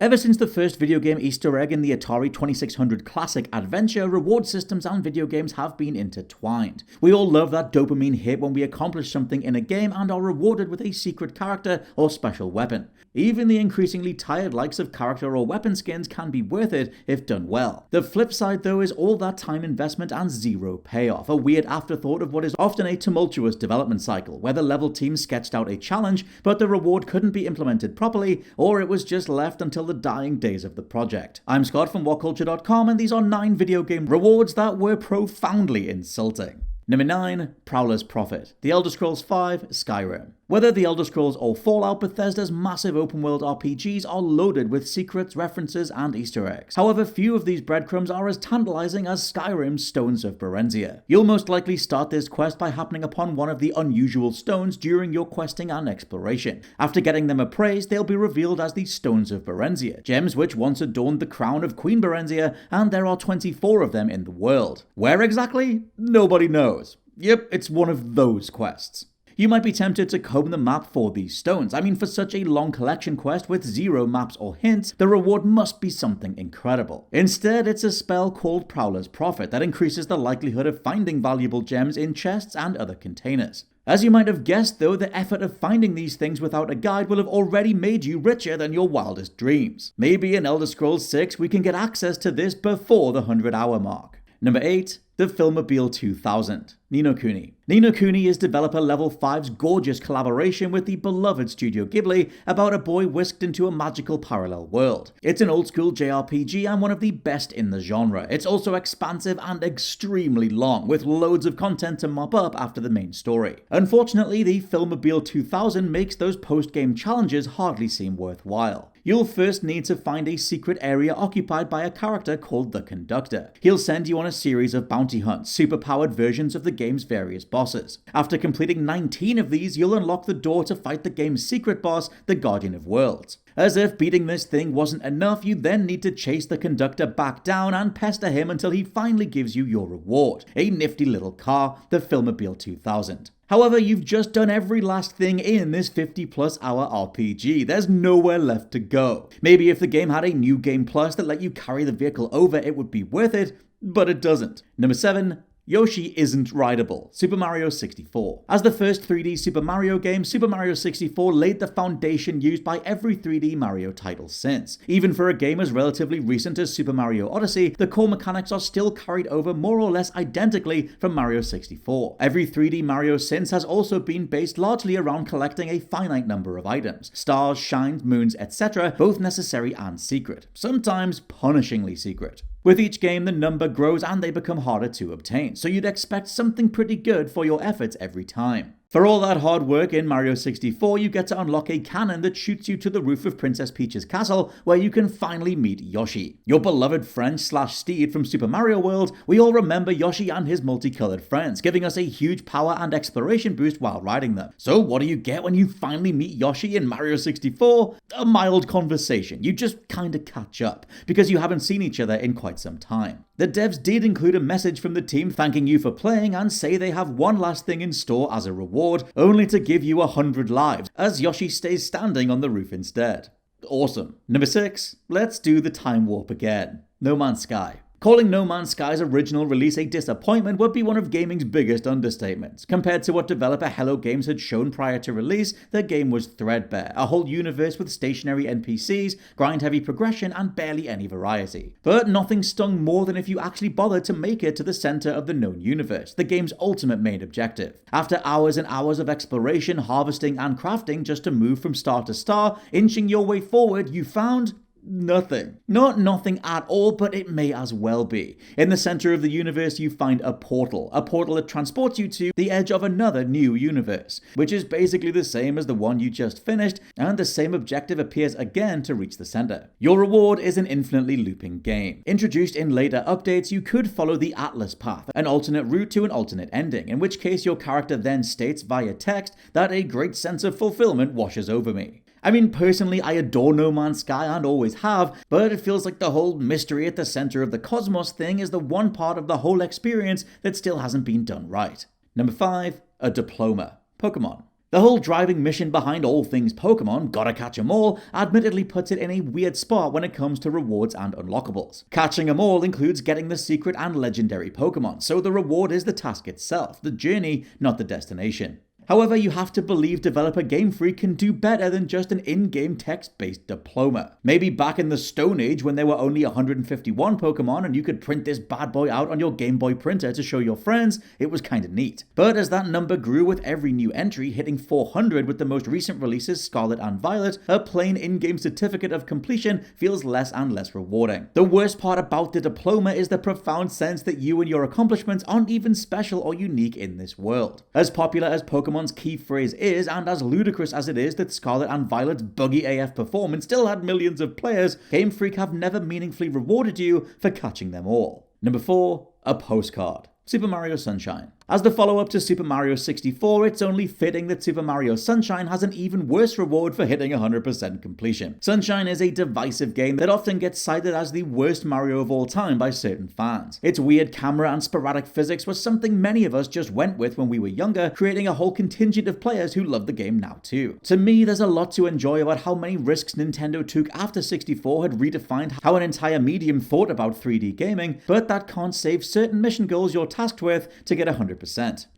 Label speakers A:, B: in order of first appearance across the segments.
A: Ever since the first video game Easter egg in the Atari 2600 classic Adventure, reward systems and video games have been intertwined. We all love that dopamine hit when we accomplish something in a game and are rewarded with a secret character or special weapon. Even the increasingly tired likes of character or weapon skins can be worth it if done well. The flip side though is all that time investment and zero payoff, a weird afterthought of what is often a tumultuous development cycle, where the level team sketched out a challenge, but the reward couldn't be implemented properly, or it was just left until the dying days of the project. I'm Scott from WhatCulture.com, and these are 9 video game rewards that were profoundly insulting. Number 9. Prowler's Prophet. The Elder Scrolls V Skyrim. Whether The Elder Scrolls or Fallout, Bethesda's massive open-world RPGs are loaded with secrets, references, and Easter eggs. However, few of these breadcrumbs are as tantalizing as Skyrim's Stones of Berenzia. You'll most likely start this quest by happening upon one of the unusual stones during your questing and exploration. After getting them appraised, they'll be revealed as the Stones of Berenzia, gems which once adorned the crown of Queen Berenzia, and there are 24 of them in the world. Where exactly? Nobody knows. Yep, it's one of those quests. You might be tempted to comb the map for these stones. I mean, for such a long collection quest with 0 maps or hints, the reward must be something incredible. Instead, it's a spell called Prowler's Prophet that increases the likelihood of finding valuable gems in chests and other containers. As you might have guessed though, the effort of finding these things without a guide will have already made you richer than your wildest dreams. Maybe in Elder Scrolls 6 we can get access to this before the 100-hour mark. Number 8. The Filmobile 2000. Ni no Kuni. Ni no Kuni is developer Level 5's gorgeous collaboration with the beloved Studio Ghibli about a boy whisked into a magical parallel world. It's an old-school JRPG and one of the best in the genre. It's also expansive and extremely long, with loads of content to mop up after the main story. Unfortunately, the Filmobile 2000 makes those post-game challenges hardly seem worthwhile. You'll first need to find a secret area occupied by a character called the Conductor. He'll send you on a series of bounty hunts, superpowered versions of the game's various bosses. After completing 19 of these, you'll unlock the door to fight the game's secret boss, the Guardian of Worlds. As if beating this thing wasn't enough, you then need to chase the Conductor back down and pester him until he finally gives you your reward, a nifty little car, the Filmobile 2000. However, you've just done every last thing in this 50+ hour RPG. There's nowhere left to go. Maybe if the game had a new game plus that let you carry the vehicle over, it would be worth it, but it doesn't. Number 7. Yoshi isn't rideable. Super Mario 64. As the first 3D Super Mario game, Super Mario 64 laid the foundation used by every 3D Mario title since. Even for a game as relatively recent as Super Mario Odyssey, the core mechanics are still carried over more or less identically from Mario 64. Every 3D Mario since has also been based largely around collecting a finite number of items. Stars, shines, moons, etc., both necessary and secret. Sometimes punishingly secret. With each game, the number grows and they become harder to obtain, so you'd expect something pretty good for your efforts every time. For all that hard work in Mario 64, you get to unlock a cannon that shoots you to the roof of Princess Peach's castle, where you can finally meet Yoshi. Your beloved friend/steed from Super Mario World. We all remember Yoshi and his multicolored friends, giving us a huge power and exploration boost while riding them. So what do you get when you finally meet Yoshi in Mario 64? A mild conversation. You just kinda catch up, because you haven't seen each other in quite some time. The devs did include a message from the team thanking you for playing and say they have one last thing in store as a reward, only to give you 100 lives, as Yoshi stays standing on the roof instead. Awesome. Number 6, let's do the time warp again. No Man's Sky. Calling No Man's Sky's original release a disappointment would be one of gaming's biggest understatements. Compared to what developer Hello Games had shown prior to release, the game was threadbare, a whole universe with stationary NPCs, grind-heavy progression, and barely any variety. But nothing stung more than if you actually bothered to make it to the center of the known universe, the game's ultimate main objective. After hours and hours of exploration, harvesting, and crafting just to move from star to star, inching your way forward, you found nothing. Not nothing at all, but it may as well be. In the center of the universe, you find a portal that transports you to the edge of another new universe, which is basically the same as the one you just finished, and the same objective appears again to reach the center. Your reward is an infinitely looping game. Introduced in later updates, you could follow the Atlas path, an alternate route to an alternate ending, in which case your character then states via text that a great sense of fulfillment washes over me. I mean, personally, I adore No Man's Sky and always have, but it feels like the whole mystery at the center of the cosmos thing is the one part of the whole experience that still hasn't been done right. Number 5, a diploma. Pokemon. The whole driving mission behind all things Pokemon, gotta catch 'em all, admittedly puts it in a weird spot when it comes to rewards and unlockables. Catching 'em all includes getting the secret and legendary Pokemon, so the reward is the task itself, the journey, not the destination. However, you have to believe developer Game Freak can do better than just an in-game text-based diploma. Maybe back in the Stone Age when there were only 151 Pokemon and you could print this bad boy out on your Game Boy printer to show your friends, it was kinda neat. But as that number grew with every new entry, hitting 400 with the most recent releases Scarlet and Violet, a plain in-game certificate of completion feels less and less rewarding. The worst part about the diploma is the profound sense that you and your accomplishments aren't even special or unique in this world. As popular as Pokemon's key phrase is, and as ludicrous as it is that Scarlet and Violet's buggy AF performance still had millions of players, Game Freak have never meaningfully rewarded you for catching them all. Number 4, a postcard. Super Mario Sunshine. As the follow-up to Super Mario 64, it's only fitting that Super Mario Sunshine has an even worse reward for hitting 100% completion. Sunshine is a divisive game that often gets cited as the worst Mario of all time by certain fans. Its weird camera and sporadic physics was something many of us just went with when we were younger, creating a whole contingent of players who love the game now too. To me, there's a lot to enjoy about how many risks Nintendo took after 64 had redefined how an entire medium thought about 3D gaming, but that can't save certain mission goals you're tasked with to get 100%.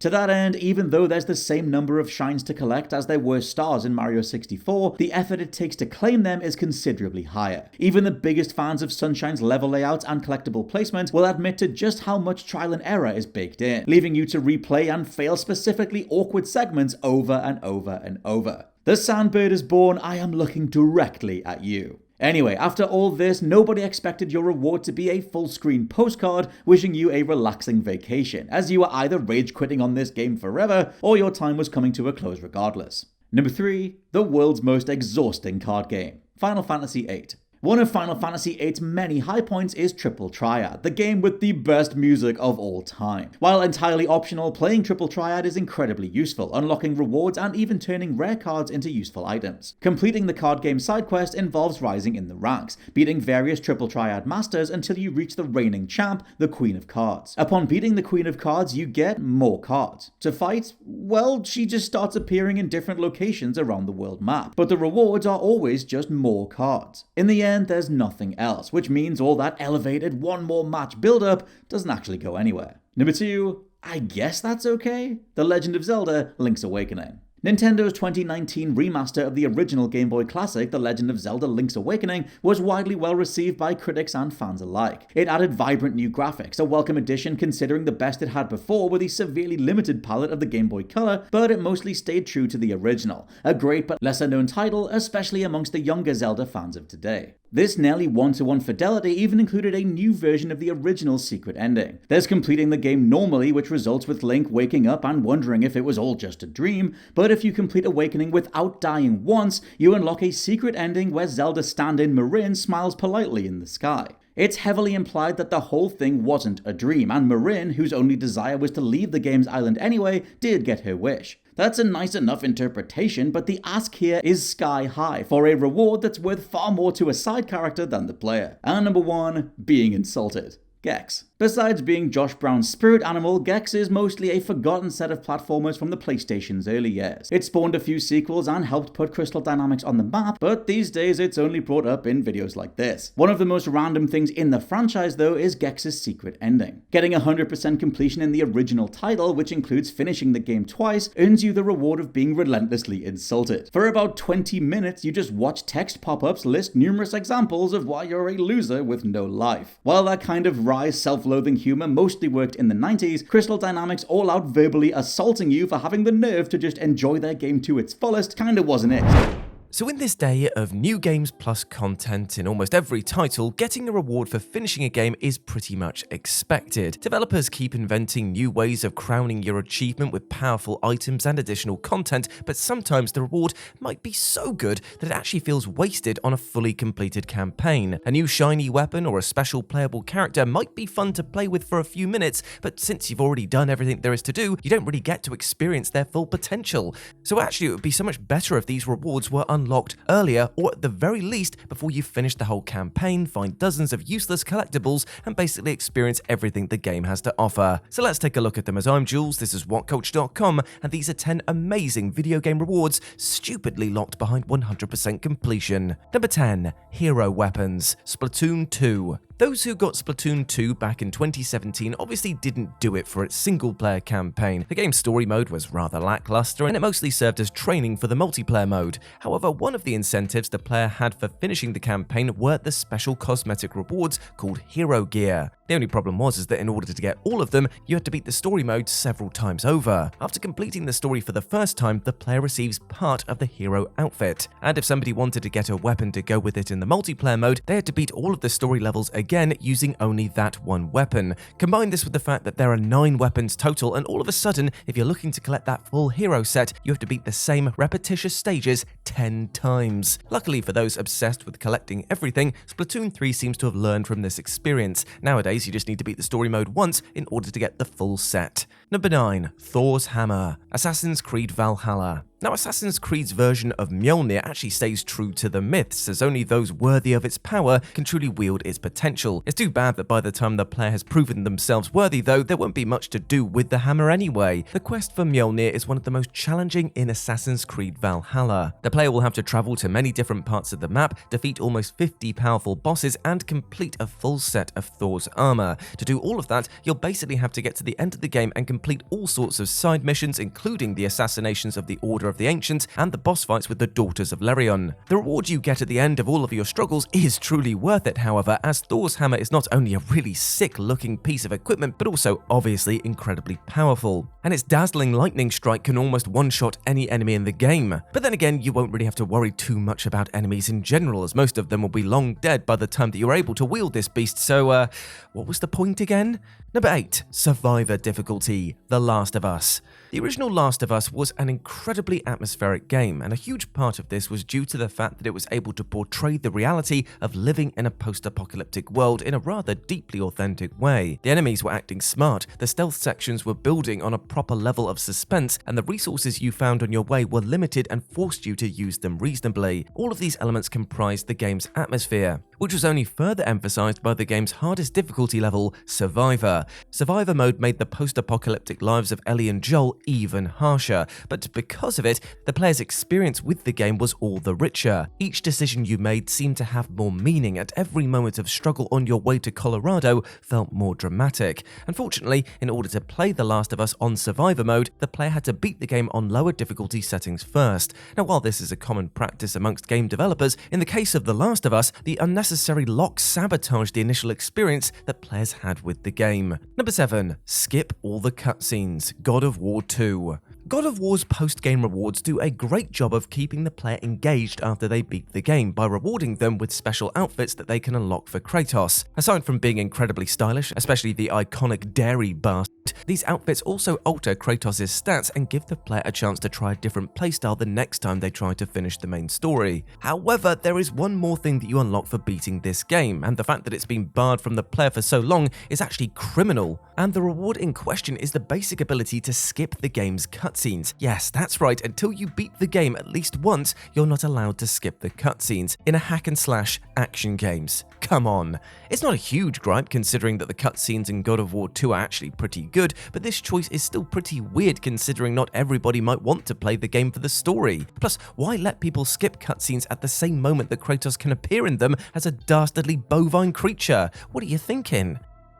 A: To that end, even though there's the same number of shines to collect as there were stars in Mario 64, the effort it takes to claim them is considerably higher. Even the biggest fans of Sunshine's level layouts and collectible placement will admit to just how much trial and error is baked in, leaving you to replay and fail specifically awkward segments over and over and over. The Sandbird is born, I am looking directly at you. Anyway, after all this, nobody expected your reward to be a full-screen postcard wishing you a relaxing vacation, as you were either rage-quitting on this game forever, or your time was coming to a close regardless. Number 3, the world's most exhausting card game, Final Fantasy VIII. One of Final Fantasy VIII's many high points is Triple Triad, the game with the best music of all time. While entirely optional, playing Triple Triad is incredibly useful, unlocking rewards and even turning rare cards into useful items. Completing the card game side quest involves rising in the ranks, beating various Triple Triad masters until you reach the reigning champ, the Queen of Cards. Upon beating the Queen of Cards, you get more cards. To fight, well, she just starts appearing in different locations around the world map, but the rewards are always just more cards. In the end, there's nothing else, which means all that elevated one more match build-up doesn't actually go anywhere. Number 2, I guess that's okay? The Legend of Zelda: Link's Awakening. Nintendo's 2019 remaster of the original Game Boy classic, The Legend of Zelda: Link's Awakening, was widely well received by critics and fans alike. It added vibrant new graphics, a welcome addition considering the best it had before with the severely limited palette of the Game Boy Color, but it mostly stayed true to the original. A great but lesser known title, especially amongst the younger Zelda fans of today. This nearly one-to-one fidelity even included a new version of the original secret ending. There's completing the game normally, which results with Link waking up and wondering if it was all just a dream, but if you complete Awakening without dying once, you unlock a secret ending where Zelda stand-in Marin smiles politely in the sky. It's heavily implied that the whole thing wasn't a dream, and Marin, whose only desire was to leave the game's island anyway, did get her wish. That's a nice enough interpretation, but the ask here is sky high for a reward that's worth far more to a side character than the player. And number 1, being insulted. Gex. Besides being Josh Brown's spirit animal, Gex is mostly a forgotten set of platformers from the PlayStation's early years. It spawned a few sequels and helped put Crystal Dynamics on the map, but these days it's only brought up in videos like this. One of the most random things in the franchise though is Gex's secret ending. Getting 100% completion in the original title, which includes finishing the game twice, earns you the reward of being relentlessly insulted. For about 20 minutes you just watch text pop-ups list numerous examples of why you're a loser with no life. While that kind of wry self-loathing humor mostly worked in the 90s, Crystal Dynamics all out verbally assaulting you for having the nerve to just enjoy their game to its fullest kinda wasn't it.
B: So in this day of new games plus content in almost every title, getting a reward for finishing a game is pretty much expected. Developers keep inventing new ways of crowning your achievement with powerful items and additional content, but sometimes the reward might be so good that it actually feels wasted on a fully completed campaign. A new shiny weapon or a special playable character might be fun to play with for a few minutes, but since you've already done everything there is to do, you don't really get to experience their full potential. So actually it would be so much better if these rewards were unlocked earlier, or at the very least before you finish the whole campaign, find dozens of useless collectibles, and basically experience everything the game has to offer. So let's take a look at them. As I'm Jules, this is WhatCulture.com, and these are 10 amazing video game rewards stupidly locked behind 100% completion. Number 10. Hero Weapons. Splatoon 2. Those who got Splatoon 2 back in 2017 obviously didn't do it for its single-player campaign. The game's story mode was rather lackluster, and it mostly served as training for the multiplayer mode. However, one of the incentives the player had for finishing the campaign were the special cosmetic rewards called Hero Gear. The only problem was that in order to get all of them, you had to beat the story mode several times over. After completing the story for the first time, the player receives part of the hero outfit. And if somebody wanted to get a weapon to go with it in the multiplayer mode, they had to beat all of the story levels again using only that one weapon. Combine this with the fact that there are 9 weapons total, and all of a sudden, if you're looking to collect that full hero set, you have to beat the same repetitious stages 10 times. Luckily for those obsessed with collecting everything, Splatoon 3 seems to have learned from this experience. Nowadays, you just need to beat the story mode once in order to get the full set. Number 9. Thor's Hammer. Assassin's Creed Valhalla. Now, Assassin's Creed's version of Mjolnir actually stays true to the myths, as only those worthy of its power can truly wield its potential. It's too bad that by the time the player has proven themselves worthy, though, there won't be much to do with the hammer anyway. The quest for Mjolnir is one of the most challenging in Assassin's Creed Valhalla. The player will have to travel to many different parts of the map, defeat almost 50 powerful bosses, and complete a full set of Thor's armor. To do all of that, you'll basically have to get to the end of the game and complete all sorts of side missions, including the assassinations of the Order of the Ancients and the boss fights with the Daughters of Lerion. The reward you get at the end of all of your struggles is truly worth it, however, as Thor's hammer is not only a really sick looking piece of equipment, but also obviously incredibly powerful. And its dazzling lightning strike can almost one-shot any enemy in the game. But then again, you won't really have to worry too much about enemies in general, as most of them will be long dead by the time that you're able to wield this beast, so what was the point again? Number 8. Survivor difficulty. The Last of Us. The original Last of Us was an incredibly atmospheric game, and a huge part of this was due to the fact that it was able to portray the reality of living in a post-apocalyptic world in a rather deeply authentic way. The enemies were acting smart, the stealth sections were building on a proper level of suspense, and the resources you found on your way were limited and forced you to use them reasonably. All of these elements comprised the game's atmosphere, which was only further emphasized by the game's hardest difficulty level, Survivor. Survivor mode made the post-apocalyptic lives of Ellie and Joel even harsher, but because of it, the player's experience with the game was all the richer. Each decision you made seemed to have more meaning, and every moment of struggle on your way to Colorado felt more dramatic. Unfortunately, in order to play The Last of Us on Survivor mode, the player had to beat the game on lower difficulty settings first. Now, while this is a common practice amongst game developers, in the case of The Last of Us, the unnecessary lock sabotaged the initial experience that players had with the game. Number 7. Skip all the cutscenes. God of War 2. God of War's post-game rewards do a great job of keeping the player engaged after they beat the game by rewarding them with special outfits that they can unlock for Kratos. Aside from being incredibly stylish, especially the iconic dairy bust, these outfits also alter Kratos' stats and give the player a chance to try a different playstyle the next time they try to finish the main story. However, there is one more thing that you unlock for beating this game, and the fact that it's been barred from the player for so long is actually criminal. And the reward in question is the basic ability to skip the game's cutscenes. Yes, that's right, until you beat the game at least once, you're not allowed to skip the cutscenes in a hack-and-slash action games. Come on. It's not a huge gripe considering that the cutscenes in God of War 2 are actually pretty good, but this choice is still pretty weird considering not everybody might want to play the game for the story. Plus, why let people skip cutscenes at the same moment that Kratos can appear in them as a dastardly bovine creature? What are you thinking?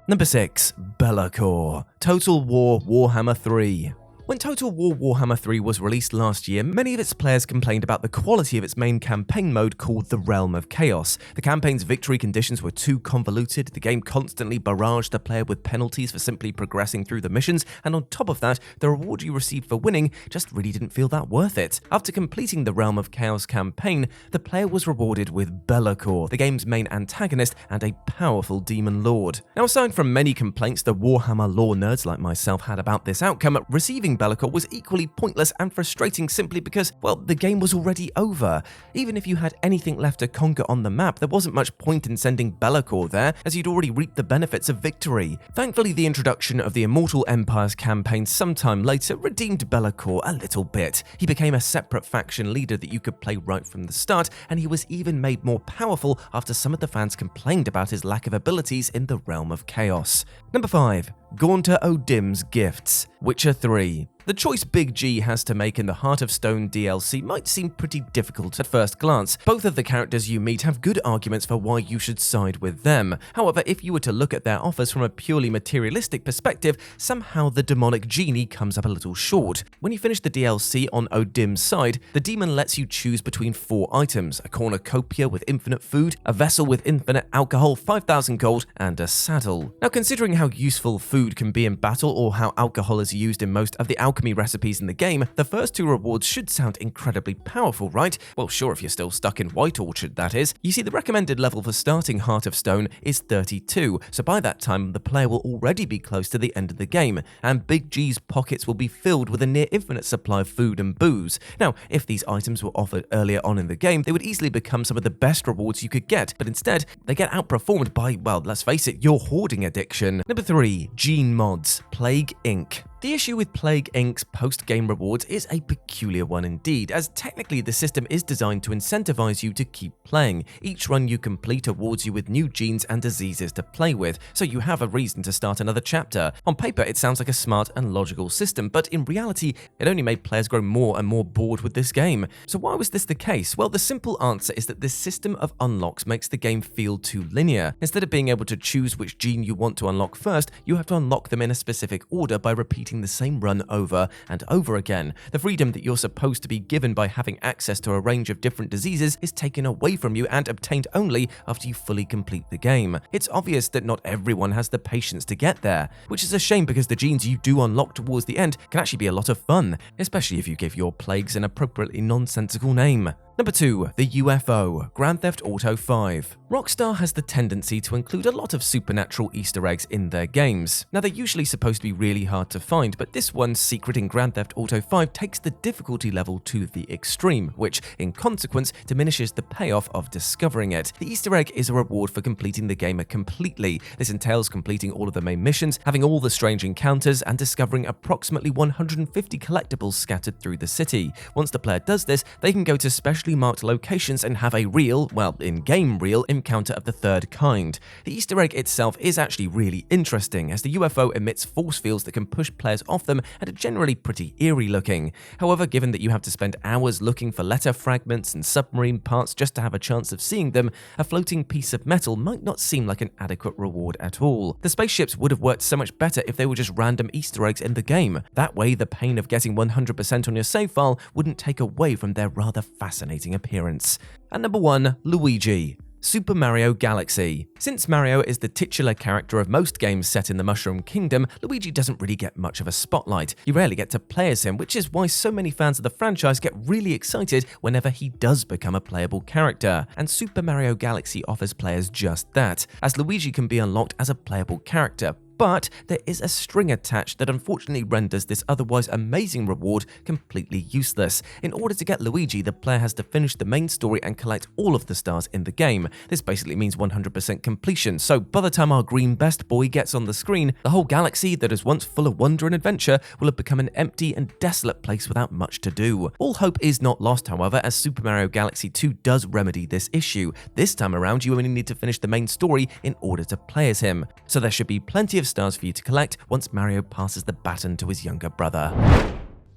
B: Number 6. Be'lakor. Total War Warhammer 3. When Total War Warhammer 3 was released last year, many of its players complained about the quality of its main campaign mode called the Realm of Chaos. The campaign's victory conditions were too convoluted, the game constantly barraged the player with penalties for simply progressing through the missions, and on top of that, the reward you received for winning just really didn't feel that worth it. After completing the Realm of Chaos campaign, the player was rewarded with Be'lakor, the game's main antagonist and a powerful demon lord. Now, aside from many complaints the Warhammer lore nerds like myself had about this outcome, receiving Be'lakor was equally pointless and frustrating simply because, well, the game was already over. Even if you had anything left to conquer on the map, there wasn't much point in sending Be'lakor there, as you'd already reaped the benefits of victory. Thankfully, the introduction of the Immortal Empires campaign sometime later redeemed Be'lakor a little bit. He became a separate faction leader that you could play right from the start, and he was even made more powerful after some of the fans complained about his lack of abilities in the Realm of Chaos. Number 5. Gaunter O'Dim's Gifts. Witcher 3. The choice Big G has to make in the Heart of Stone DLC might seem pretty difficult at first glance. Both of the characters you meet have good arguments for why you should side with them. However, if you were to look at their offers from a purely materialistic perspective, somehow the demonic genie comes up a little short. When you finish the DLC on O'Dim's side, the demon lets you choose between 4 items: a cornucopia with infinite food, a vessel with infinite alcohol, 5,000 gold, and a saddle. Now, considering how useful food can be in battle or how alcohol is used in most of the alchemy recipes in the game, the first 2 rewards should sound incredibly powerful, right? Well, sure, if you're still stuck in White Orchard, that is. You see, the recommended level for starting Heart of Stone is 32, so by that time the player will already be close to the end of the game, and Big G's pockets will be filled with a near infinite supply of food and booze. Now, if these items were offered earlier on in the game, they would easily become some of the best rewards you could get, but instead, they get outperformed by, well, let's face it, your hoarding addiction. Number 3. Gene Mods. Plague Inc. The issue with Plague Inc.'s post-game rewards is a peculiar one indeed, as technically the system is designed to incentivize you to keep playing. Each run you complete awards you with new genes and diseases to play with, so you have a reason to start another chapter. On paper, it sounds like a smart and logical system, but in reality, it only made players grow more and more bored with this game. So why was this the case? Well, the simple answer is that this system of unlocks makes the game feel too linear. Instead of being able to choose which gene you want to unlock first, you have to unlock them in a specific order by repeating the same run over and over again. The freedom that you're supposed to be given by having access to a range of different diseases is taken away from you and obtained only after you fully complete the game. It's obvious that not everyone has the patience to get there, which is a shame because the genes you do unlock towards the end can actually be a lot of fun, especially if you give your plagues an appropriately nonsensical name. Number 2. The UFO. Grand Theft Auto 5. Rockstar has the tendency to include a lot of supernatural Easter eggs in their games. Now, they're usually supposed to be really hard to find, but this one's secret in Grand Theft Auto 5 takes the difficulty level to the extreme, which, in consequence, diminishes the payoff of discovering it. The Easter egg is a reward for completing the game completely. This entails completing all of the main missions, having all the strange encounters, and discovering approximately 150 collectibles scattered through the city. Once the player does this, they can go to specially marked locations and have a real, well, in-game real, encounter of the third kind. The Easter egg itself is actually really interesting, as the UFO emits force fields that can push players off them and are generally pretty eerie looking. However, given that you have to spend hours looking for letter fragments and submarine parts just to have a chance of seeing them, a floating piece of metal might not seem like an adequate reward at all. The spaceships would have worked so much better if they were just random Easter eggs in the game. That way, the pain of getting 100% on your save file wouldn't take away from their rather fascinating appearance. And number 1, Luigi. Super Mario Galaxy. Since Mario is the titular character of most games set in the Mushroom Kingdom, Luigi doesn't really get much of a spotlight. You rarely get to play as him, which is why so many fans of the franchise get really excited whenever he does become a playable character. And Super Mario Galaxy offers players just that, as Luigi can be unlocked as a playable character. But there is a string attached that unfortunately renders this otherwise amazing reward completely useless. In order to get Luigi, the player has to finish the main story and collect all of the stars in the game. This basically means 100% completion, so by the time our green best boy gets on the screen, the whole galaxy that is once full of wonder and adventure will have become an empty and desolate place without much to do. All hope is not lost, however, as Super Mario Galaxy 2 does remedy this issue. This time around, you only need to finish the main story in order to play as him, so there should be plenty of stars for you to collect once Mario passes the baton to his younger brother.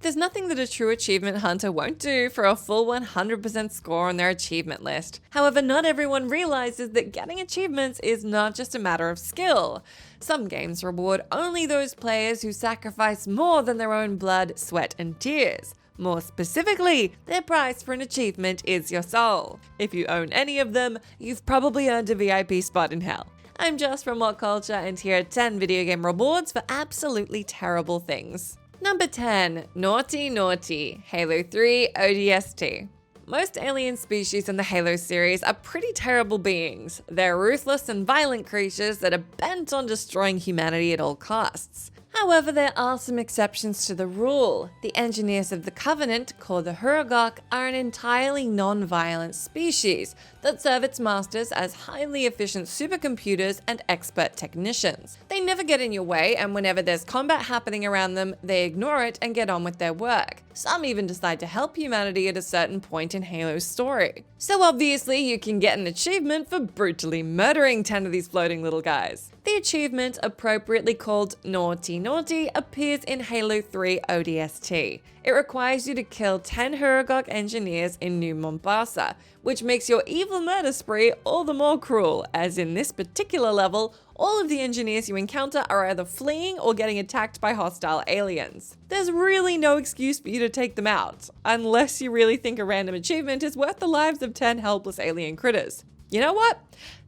C: There's nothing that a true achievement hunter won't do for a full 100% score on their achievement list. However, not everyone realizes that getting achievements is not just a matter of skill. Some games reward only those players who sacrifice more than their own blood, sweat, and tears. More specifically, their price for an achievement is your soul. If you own any of them, you've probably earned a VIP spot in hell. I'm Jess from What Culture, and here are 10 video game rewards for absolutely terrible things. Number 10. Naughty Naughty, Halo 3 ODST. Most alien species in the Halo series are pretty terrible beings. They're ruthless and violent creatures that are bent on destroying humanity at all costs. However, there are some exceptions to the rule. The engineers of the Covenant, called the Huragok, are an entirely non-violent species that serve its masters as highly efficient supercomputers and expert technicians. They never get in your way, and whenever there's combat happening around them, they ignore it and get on with their work. Some even decide to help humanity at a certain point in Halo's story. So obviously, you can get an achievement for brutally murdering 10 of these floating little guys. The achievement, appropriately called Naughty Naughty, appears in Halo 3 ODST. It requires you to kill 10 Huragok engineers in New Mombasa, which makes your evil murder spree all the more cruel, as in this particular level, all of the engineers you encounter are either fleeing or getting attacked by hostile aliens. There's really no excuse for you to take them out, unless you really think a random achievement is worth the lives of 10 helpless alien critters. You know what?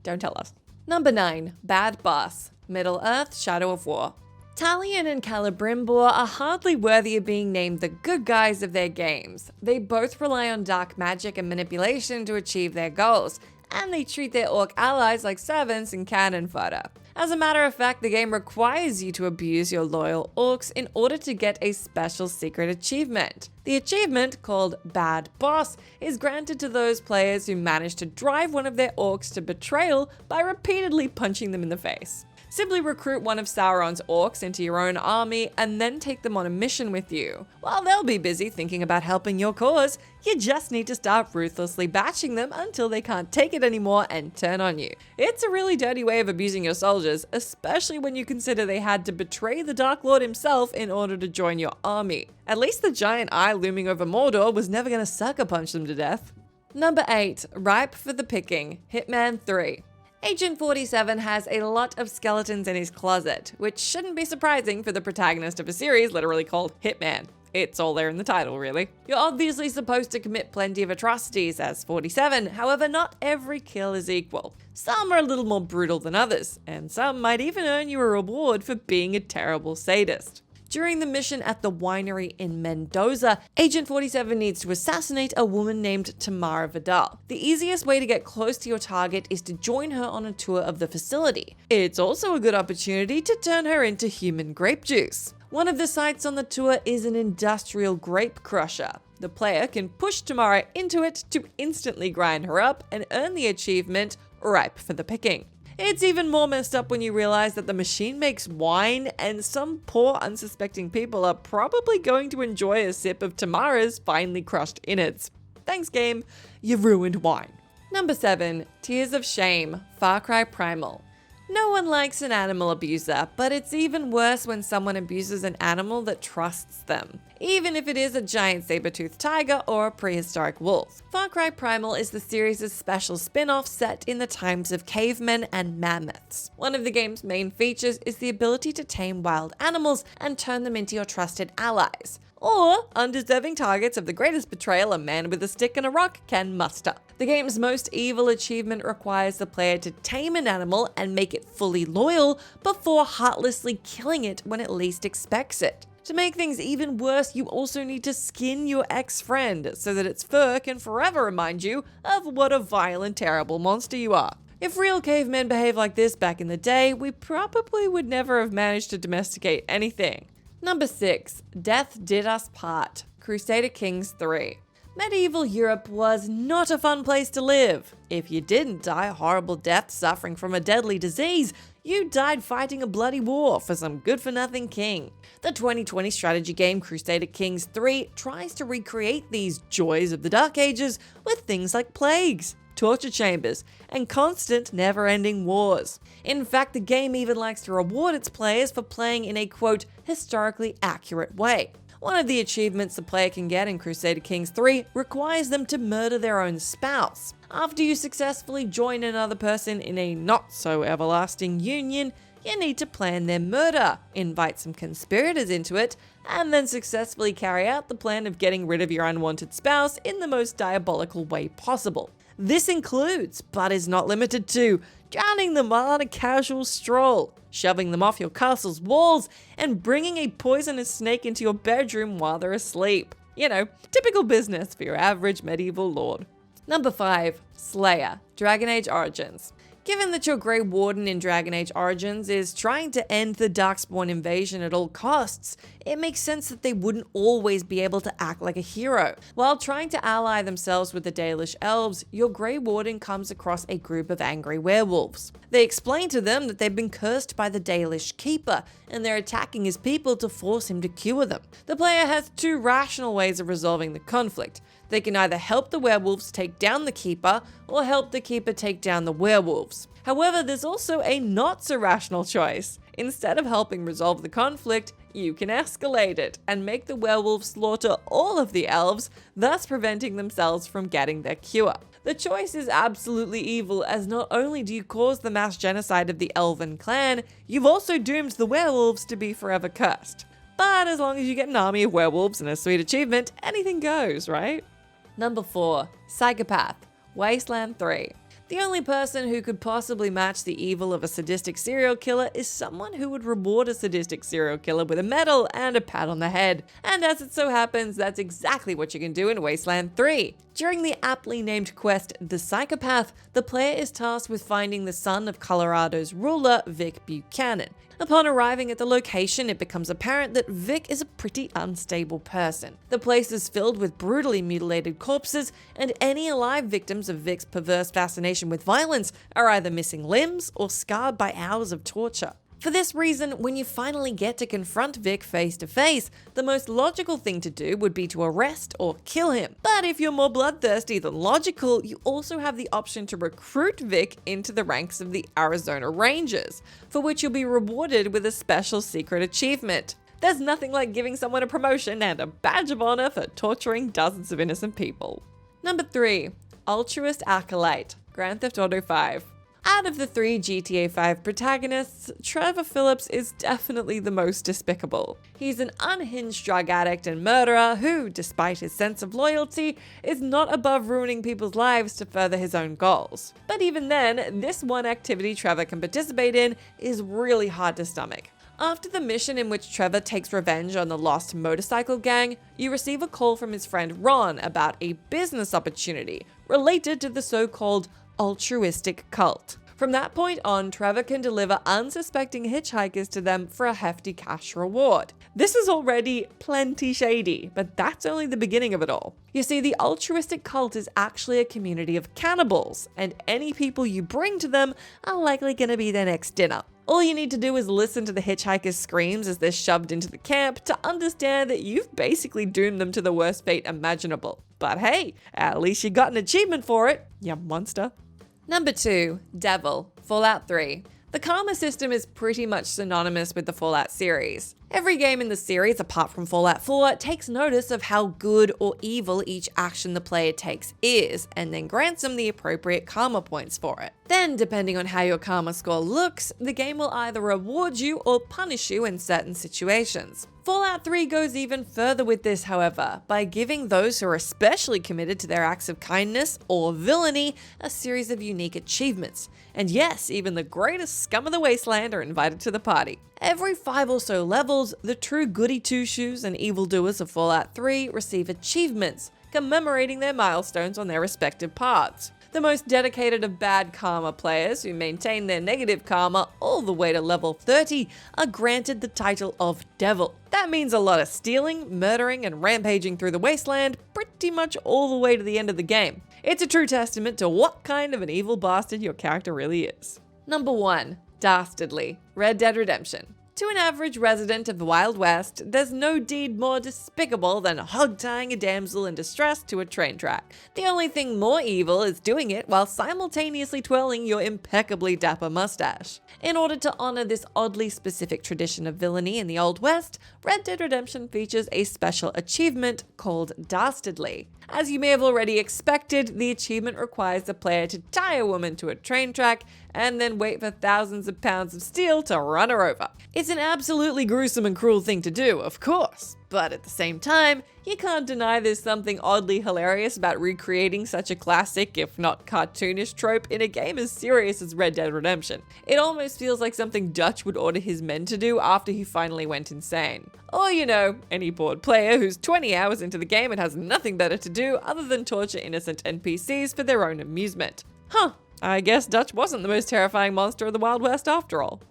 C: Don't tell us. Number 9. Bad Boss. Middle-earth: Shadow of War. Talion and Celebrimbor are hardly worthy of being named the good guys of their games. They both rely on dark magic and manipulation to achieve their goals, and they treat their orc allies like servants and cannon fodder. As a matter of fact, the game requires you to abuse your loyal orcs in order to get a special secret achievement. The achievement, called Bad Boss, is granted to those players who manage to drive one of their orcs to betrayal by repeatedly punching them in the face. Simply recruit one of Sauron's orcs into your own army and then take them on a mission with you. While they'll be busy thinking about helping your cause, you just need to start ruthlessly batching them until they can't take it anymore and turn on you. It's a really dirty way of abusing your soldiers, especially when you consider they had to betray the Dark Lord himself in order to join your army. At least the giant eye looming over Mordor was never going to sucker punch them to death. Number 8. Ripe for the Picking. Hitman 3. Agent 47 has a lot of skeletons in his closet, which shouldn't be surprising for the protagonist of a series literally called Hitman. It's all there in the title, really. You're obviously supposed to commit plenty of atrocities as 47, however, not every kill is equal. Some are a little more brutal than others, and some might even earn you a reward for being a terrible sadist. During the mission at the winery in Mendoza, Agent 47 needs to assassinate a woman named Tamara Vidal. The easiest way to get close to your target is to join her on a tour of the facility. It's also a good opportunity to turn her into human grape juice. One of the sites on the tour is an industrial grape crusher. The player can push Tamara into it to instantly grind her up and earn the achievement Ripe for the Picking. It's even more messed up when you realize that the machine makes wine, and some poor unsuspecting people are probably going to enjoy a sip of Tamara's finely crushed innards. Thanks, game. You ruined wine. Number 7. Tears of Shame. Far Cry Primal. No one likes an animal abuser, but it's even worse when someone abuses an animal that trusts them, even if it is a giant saber-toothed tiger or a prehistoric wolf. Far Cry Primal is the series' special spin-off set in the times of cavemen and mammoths. One of the game's main features is the ability to tame wild animals and turn them into your trusted allies, or undeserving targets of the greatest betrayal a man with a stick and a rock can muster. The game's most evil achievement requires the player to tame an animal and make it fully loyal before heartlessly killing it when it least expects it. To make things even worse, you also need to skin your ex-friend so that its fur can forever remind you of what a vile and terrible monster you are. If real cavemen behaved like this back in the day, we probably would never have managed to domesticate anything. Number 6. Death Did Us Part. Crusader Kings 3. Medieval Europe was not a fun place to live. If you didn't die a horrible death suffering from a deadly disease, you died fighting a bloody war for some good-for-nothing king. The 2020 strategy game Crusader Kings 3 tries to recreate these joys of the Dark Ages with things like plagues, torture chambers, and constant, never-ending wars. In fact, the game even likes to reward its players for playing in a, quote, historically accurate way. One of the achievements the player can get in Crusader Kings 3 requires them to murder their own spouse. After you successfully join another person in a not-so-everlasting union, you need to plan their murder, invite some conspirators into it, and then successfully carry out the plan of getting rid of your unwanted spouse in the most diabolical way possible. This includes, but is not limited to, drowning them while on a casual stroll, shoving them off your castle's walls, and bringing a poisonous snake into your bedroom while they're asleep. You know, typical business for your average medieval lord. Number 5. Slayer. Dragon Age Origins. Given that your Grey Warden in Dragon Age Origins is trying to end the Darkspawn invasion at all costs, it makes sense that they wouldn't always be able to act like a hero. While trying to ally themselves with the Dalish elves, your Grey Warden comes across a group of angry werewolves. They explain to them that they've been cursed by the Dalish Keeper, and they're attacking his people to force him to cure them. The player has two rational ways of resolving the conflict. They can either help the werewolves take down the Keeper, or help the Keeper take down the werewolves. However, there's also a not so rational choice. Instead of helping resolve the conflict, you can escalate it and make the werewolves slaughter all of the elves, thus preventing themselves from getting their cure. The choice is absolutely evil, as not only do you cause the mass genocide of the elven clan, you've also doomed the werewolves to be forever cursed. But as long as you get an army of werewolves and a sweet achievement, anything goes, right? Number 4. Psychopath. Wasteland 3. The only person who could possibly match the evil of a sadistic serial killer is someone who would reward a sadistic serial killer with a medal and a pat on the head. And as it so happens, that's exactly what you can do in Wasteland 3. During the aptly named quest, The Psychopath, the player is tasked with finding the son of Colorado's ruler, Vic Buchanan. Upon arriving at the location, it becomes apparent that Vic is a pretty unstable person. The place is filled with brutally mutilated corpses, and any alive victims of Vic's perverse fascination with violence are either missing limbs or scarred by hours of torture. For this reason, when you finally get to confront Vic face to face, the most logical thing to do would be to arrest or kill him. But if you're more bloodthirsty than logical, you also have the option to recruit Vic into the ranks of the Arizona Rangers, for which you'll be rewarded with a special secret achievement. There's nothing like giving someone a promotion and a badge of honor for torturing dozens of innocent people. Number 3. Altruist Acolyte. Grand Theft Auto 5. Out of the 3 GTA 5 protagonists, Trevor Phillips is definitely the most despicable. He's an unhinged drug addict and murderer who, despite his sense of loyalty, is not above ruining people's lives to further his own goals. But even then, this one activity Trevor can participate in is really hard to stomach. After the mission in which Trevor takes revenge on the lost motorcycle gang, you receive a call from his friend Ron about a business opportunity related to the so-called altruistic cult. From that point on, Trevor can deliver unsuspecting hitchhikers to them for a hefty cash reward. This is already plenty shady, but that's only the beginning of it all. You see, the altruistic cult is actually a community of cannibals, and any people you bring to them are likely going to be their next dinner. All you need to do is listen to the hitchhikers' screams as they're shoved into the camp to understand that you've basically doomed them to the worst fate imaginable. But hey, at least you got an achievement for it, you monster. Number 2. Devil. Fallout 3. The karma system is pretty much synonymous with the Fallout series. Every game in the series, apart from Fallout 4, takes notice of how good or evil each action the player takes is, and then grants them the appropriate karma points for it. Then, depending on how your karma score looks, the game will either reward you or punish you in certain situations. Fallout 3 goes even further with this, however, by giving those who are especially committed to their acts of kindness or villainy a series of unique achievements. And yes, even the greatest scum of the wasteland are invited to the party. Every 5 or so levels, the true goody two-shoes and evildoers of Fallout 3 receive achievements, commemorating their milestones on their respective paths. The most dedicated of bad karma players, who maintain their negative karma all the way to level 30, are granted the title of Devil. That means a lot of stealing, murdering, and rampaging through the wasteland, pretty much all the way to the end of the game. It's a true testament to what kind of an evil bastard your character really is. Number 1. Dastardly. Red Dead Redemption. To an average resident of the Wild West, there's no deed more despicable than hog-tying a damsel in distress to a train track. The only thing more evil is doing it while simultaneously twirling your impeccably dapper mustache. In order to honor this oddly specific tradition of villainy in the Old West, Red Dead Redemption features a special achievement called Dastardly. As you may have already expected, the achievement requires the player to tie a woman to a train track and then wait for thousands of pounds of steel to run her over. It's an absolutely gruesome and cruel thing to do, of course, but at the same time, you can't deny there's something oddly hilarious about recreating such a classic, if not cartoonish trope in a game as serious as Red Dead Redemption. It almost feels like something Dutch would order his men to do after he finally went insane. Or, you know, any bored player who's 20 hours into the game and has nothing better to do other than torture innocent NPCs for their own amusement. I guess Dutch wasn't the most terrifying monster of the Wild West after all.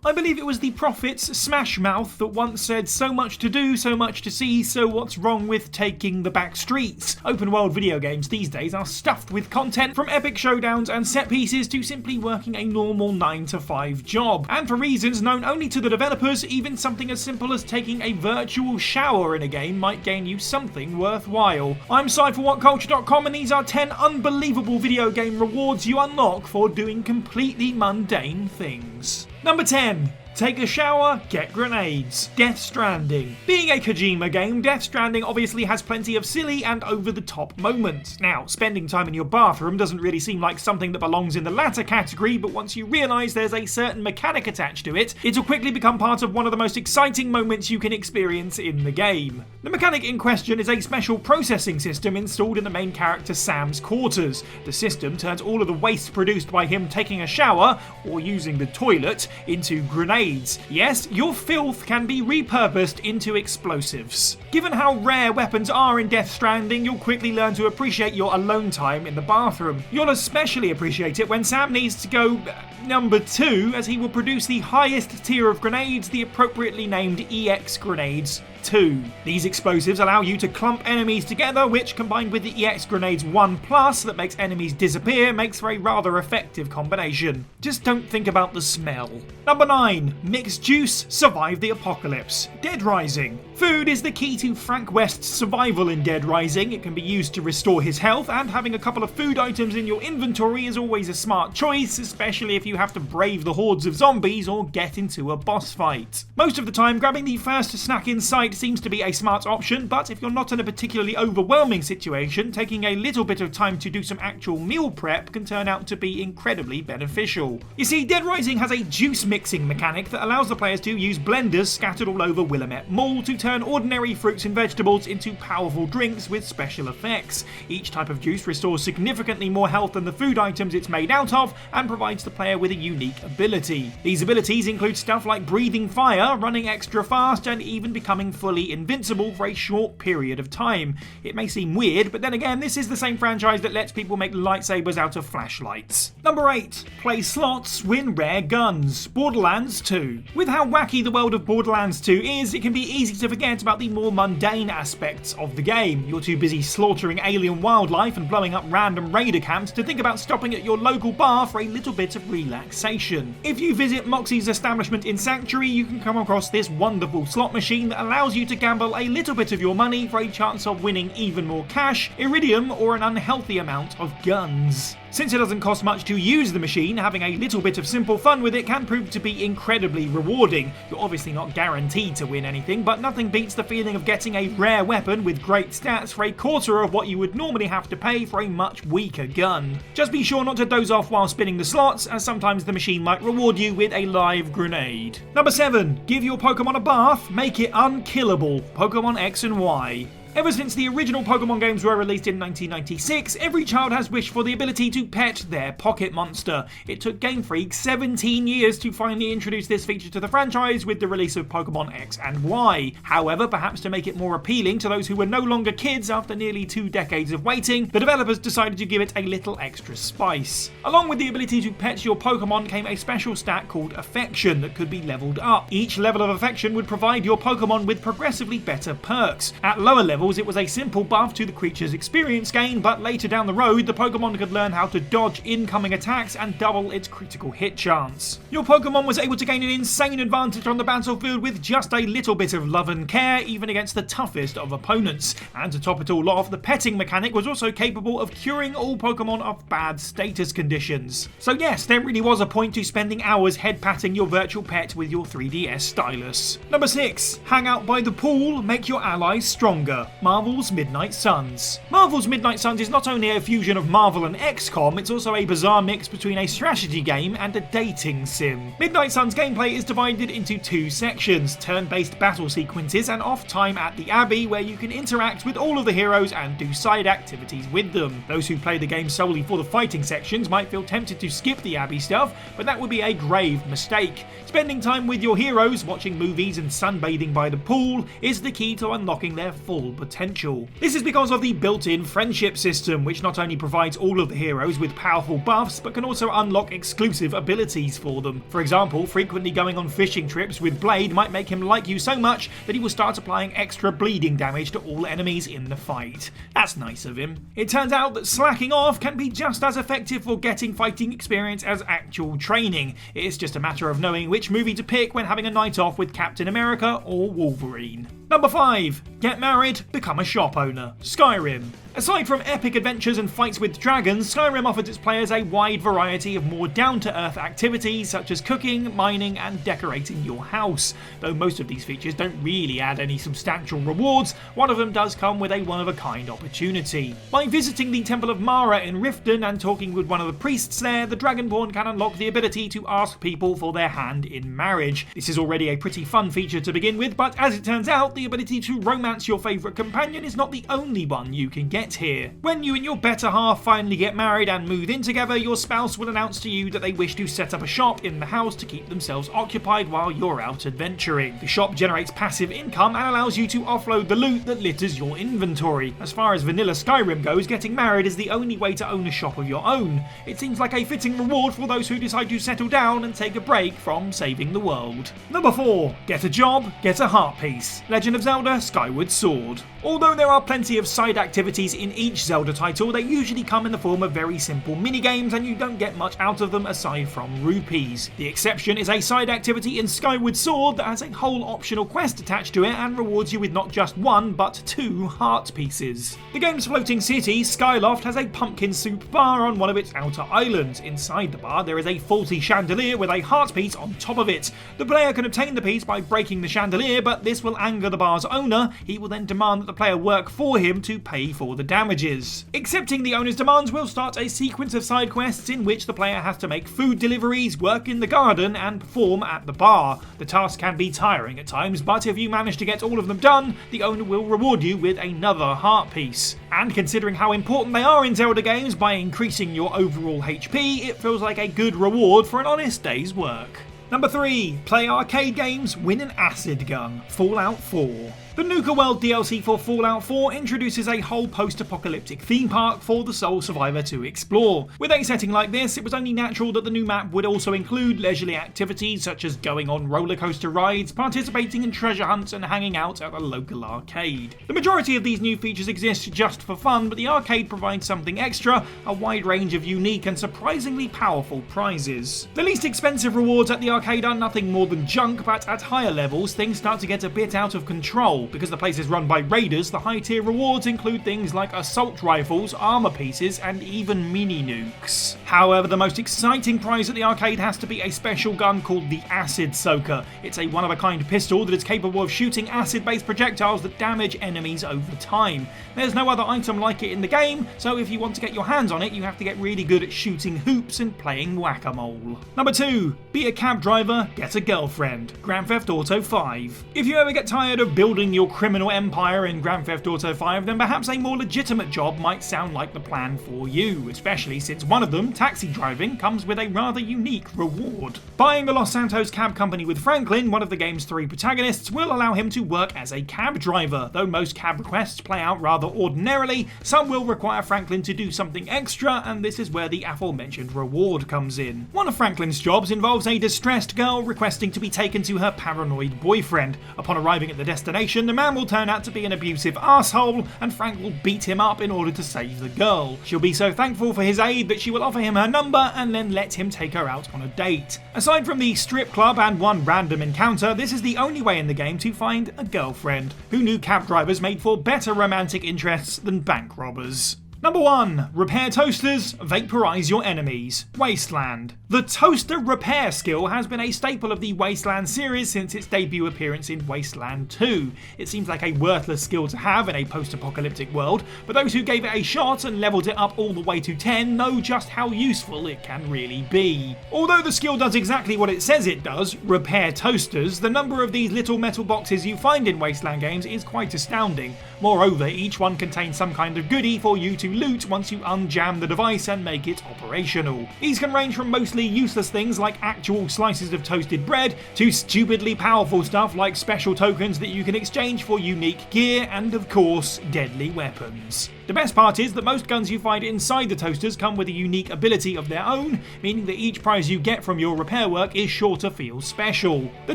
D: I believe it was the Prophet's Smash Mouth that once said, "So much to do, so much to see, so what's wrong with taking the back streets?" Open world video games these days are stuffed with content, from epic showdowns and set pieces to simply working a normal 9 to 5 job. And for reasons known only to the developers, even something as simple as taking a virtual shower in a game might gain you something worthwhile. I'm Cy for WhatCulture.com, and these are 10 unbelievable video game rewards you unlock for doing completely mundane things. Number 10. Take a shower, get grenades. Death Stranding. Being a Kojima game, Death Stranding obviously has plenty of silly and over-the-top moments. Now, spending time in your bathroom doesn't really seem like something that belongs in the latter category, but once you realise there's a certain mechanic attached to it, it'll quickly become part of one of the most exciting moments you can experience in the game. The mechanic in question is a special processing system installed in the main character Sam's quarters. The system turns all of the waste produced by him taking a shower, or using the toilet, into grenades. Yes, your filth can be repurposed into explosives. Given how rare weapons are in Death Stranding, you'll quickly learn to appreciate your alone time in the bathroom. You'll especially appreciate it when Sam needs to go number 2, as he will produce the highest tier of grenades, the appropriately named EX grenades 2. These explosives allow you to clump enemies together, which, combined with the EX Grenades 1+ that makes enemies disappear, makes for a rather effective combination. Just don't think about the smell. Number 9. Mixed juice, survive the apocalypse. Dead Rising. Food is the key to Frank West's survival in Dead Rising. It can be used to restore his health, and having a couple of food items in your inventory is always a smart choice, especially if you have to brave the hordes of zombies or get into a boss fight. Most of the time, grabbing the first snack in sight seems to be a smart option, but if you're not in a particularly overwhelming situation, taking a little bit of time to do some actual meal prep can turn out to be incredibly beneficial. You see, Dead Rising has a juice mixing mechanic that allows the players to use blenders scattered all over Willamette Mall to turn ordinary fruits and vegetables into powerful drinks with special effects. Each type of juice restores significantly more health than the food items it's made out of, and provides the player with a unique ability. These abilities include stuff like breathing fire, running extra fast, and even becoming fully invincible for a short period of time. It may seem weird, but then again, this is the same franchise that lets people make lightsabers out of flashlights. Number 8. Play slots, win rare guns. Borderlands 2. With how wacky the world of Borderlands 2 is, it can be easy to forget about the more mundane aspects of the game. You're too busy slaughtering alien wildlife and blowing up random raider camps to think about stopping at your local bar for a little bit of relaxation. If you visit Moxie's establishment in Sanctuary, you can come across this wonderful slot machine that allows you to gamble a little bit of your money for a chance of winning even more cash, iridium, or an unhealthy amount of guns. Since it doesn't cost much to use the machine, having a little bit of simple fun with it can prove to be incredibly rewarding. You're obviously not guaranteed to win anything, but nothing beats the feeling of getting a rare weapon with great stats for a quarter of what you would normally have to pay for a much weaker gun. Just be sure not to doze off while spinning the slots, as sometimes the machine might reward you with a live grenade. Number 7. Give your Pokemon a bath, make it unkillable. Pokemon X and Y. Ever since the original Pokemon games were released in 1996, every child has wished for the ability to pet their pocket monster. It took Game Freak 17 years to finally introduce this feature to the franchise with the release of Pokemon X and Y. However, perhaps to make it more appealing to those who were no longer kids after nearly 2 decades of waiting, the developers decided to give it a little extra spice. Along with the ability to pet your Pokemon came a special stat called Affection that could be leveled up. Each level of Affection would provide your Pokemon with progressively better perks. At lower levels, it was a simple buff to the creature's experience gain, but later down the road, the Pokemon could learn how to dodge incoming attacks and double its critical hit chance. Your Pokemon was able to gain an insane advantage on the battlefield with just a little bit of love and care, even against the toughest of opponents. And to top it all off, the petting mechanic was also capable of curing all Pokemon of bad status conditions. So yes, there really was a point to spending hours head patting your virtual pet with your 3DS stylus. Number 6. Hang out by the pool, make your allies stronger. Marvel's Midnight Suns. Marvel's Midnight Suns is not only a fusion of Marvel and XCOM, it's also a bizarre mix between a strategy game and a dating sim. Midnight Suns gameplay is divided into 2 sections, turn-based battle sequences and off time at the Abbey, where you can interact with all of the heroes and do side activities with them. Those who play the game solely for the fighting sections might feel tempted to skip the Abbey stuff, but that would be a grave mistake. Spending time with your heroes, watching movies and sunbathing by the pool is the key to unlocking their full potential. potential. This is because of the built-in friendship system, which not only provides all of the heroes with powerful buffs, but can also unlock exclusive abilities for them. For example, frequently going on fishing trips with Blade might make him like you so much that he will start applying extra bleeding damage to all enemies in the fight. That's nice of him. It turns out that slacking off can be just as effective for getting fighting experience as actual training. It's just a matter of knowing which movie to pick when having a night off with Captain America or Wolverine. Number 5. Get married, become a shop owner. Skyrim. Aside from epic adventures and fights with dragons, Skyrim offers its players a wide variety of more down-to-earth activities such as cooking, mining, and decorating your house. Though most of these features don't really add any substantial rewards, one of them does come with a one-of-a-kind opportunity. By visiting the Temple of Mara in Riften and talking with one of the priests there, the Dragonborn can unlock the ability to ask people for their hand in marriage. This is already a pretty fun feature to begin with, but as it turns out, the ability to romance your favourite companion is not the only one you can get here. When you and your better half finally get married and move in together, your spouse will announce to you that they wish to set up a shop in the house to keep themselves occupied while you're out adventuring. The shop generates passive income and allows you to offload the loot that litters your inventory. As far as vanilla Skyrim goes, getting married is the only way to own a shop of your own. It seems like a fitting reward for those who decide to settle down and take a break from saving the world. Number 4. Get a job, get a heart piece. Legend of Zelda Skyward Sword. Although there are plenty of side activities in each Zelda title, they usually come in the form of very simple minigames and you don't get much out of them aside from rupees. The exception is a side activity in Skyward Sword that has a whole optional quest attached to it and rewards you with not just 1 but 2 heart pieces. The game's floating city, Skyloft, has a pumpkin soup bar on one of its outer islands. Inside the bar there is a faulty chandelier with a heart piece on top of it. The player can obtain the piece by breaking the chandelier, but this will anger the bar's owner. He will then demand that the player work for him to pay for the damages. Accepting the owner's demands will start a sequence of side quests in which the player has to make food deliveries, work in the garden, and perform at the bar. The task can be tiring at times, but if you manage to get all of them done, the owner will reward you with another heart piece. And considering how important they are in Zelda games by increasing your overall HP, it feels like a good reward for an honest day's work. Number 3. Play arcade games, win an acid gun. Fallout 4. The Nuka World DLC for Fallout 4 introduces a whole post-apocalyptic theme park for the sole survivor to explore. With a setting like this, it was only natural that the new map would also include leisurely activities such as going on roller coaster rides, participating in treasure hunts, and hanging out at a local arcade. The majority of these new features exist just for fun, but the arcade provides something extra, a wide range of unique and surprisingly powerful prizes. The least expensive rewards at the arcade are nothing more than junk, but at higher levels things start to get a bit out of control. Because the place is run by raiders, the high-tier rewards include things like assault rifles, armor pieces, and even mini-nukes. However, the most exciting prize at the arcade has to be a special gun called the Acid Soaker. It's a one-of-a-kind pistol that is capable of shooting acid-based projectiles that damage enemies over time. There's no other item like it in the game, so if you want to get your hands on it, you have to get really good at shooting hoops and playing whack-a-mole. Number 2. Be a cab driver, get a girlfriend. Grand Theft Auto 5. If you ever get tired of building your criminal empire in Grand Theft Auto 5, then perhaps a more legitimate job might sound like the plan for you, especially since one of them, taxi driving, comes with a rather unique reward. Buying the Los Santos cab company with Franklin, one of the game's 3 protagonists, will allow him to work as a cab driver. Though most cab requests play out rather ordinarily, some will require Franklin to do something extra, and this is where the aforementioned reward comes in. One of Franklin's jobs involves a distressed girl requesting to be taken to her paranoid boyfriend. Upon arriving at the destination, the man will turn out to be an abusive asshole, and Frank will beat him up in order to save the girl. She'll be so thankful for his aid that she will offer him her number and then let him take her out on a date. Aside from the strip club and one random encounter, this is the only way in the game to find a girlfriend. Who knew cab drivers made for better romantic interests than bank robbers? Number 1. Repair toasters, vaporize your enemies. Wasteland. The toaster repair skill has been a staple of the Wasteland series since its debut appearance in Wasteland 2. It seems like a worthless skill to have in a post-apocalyptic world, but those who gave it a shot and leveled it up all the way to 10 know just how useful it can really be. Although the skill does exactly what it says it does, repair toasters, the number of these little metal boxes you find in Wasteland games is quite astounding. Moreover, each one contains some kind of goodie for you to loot once you unjam the device and make it operational. These can range from mostly useless things like actual slices of toasted bread to stupidly powerful stuff like special tokens that you can exchange for unique gear and, of course, deadly weapons. The best part is that most guns you find inside the toasters come with a unique ability of their own, meaning that each prize you get from your repair work is sure to feel special. The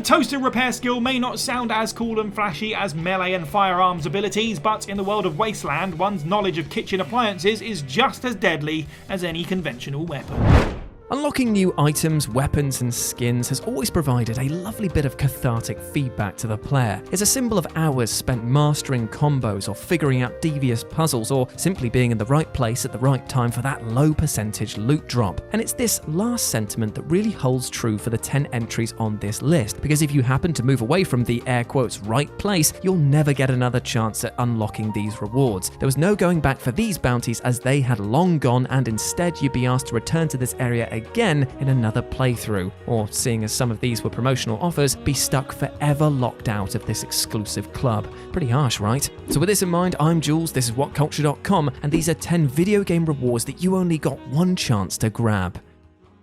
D: toaster repair skill may not sound as cool and flashy as melee and firearms abilities, but in the world of Wasteland, one's knowledge of kitchen appliances is just as deadly as any conventional weapon.
B: Unlocking new items, weapons, and skins has always provided a lovely bit of cathartic feedback to the player. It's a symbol of hours spent mastering combos or figuring out devious puzzles or simply being in the right place at the right time for that low percentage loot drop. And it's this last sentiment that really holds true for the 10 entries on this list, because if you happen to move away from the air quotes right place, you'll never get another chance at unlocking these rewards. There was no going back for these bounties as they had long gone, and instead you'd be asked to return to this area again in another playthrough, or seeing as some of these were promotional offers, be stuck forever locked out of this exclusive club. Pretty harsh, right? So with this in mind, I'm Jules, this is WhatCulture.com, and these are 10 video game rewards that you only got one chance to grab.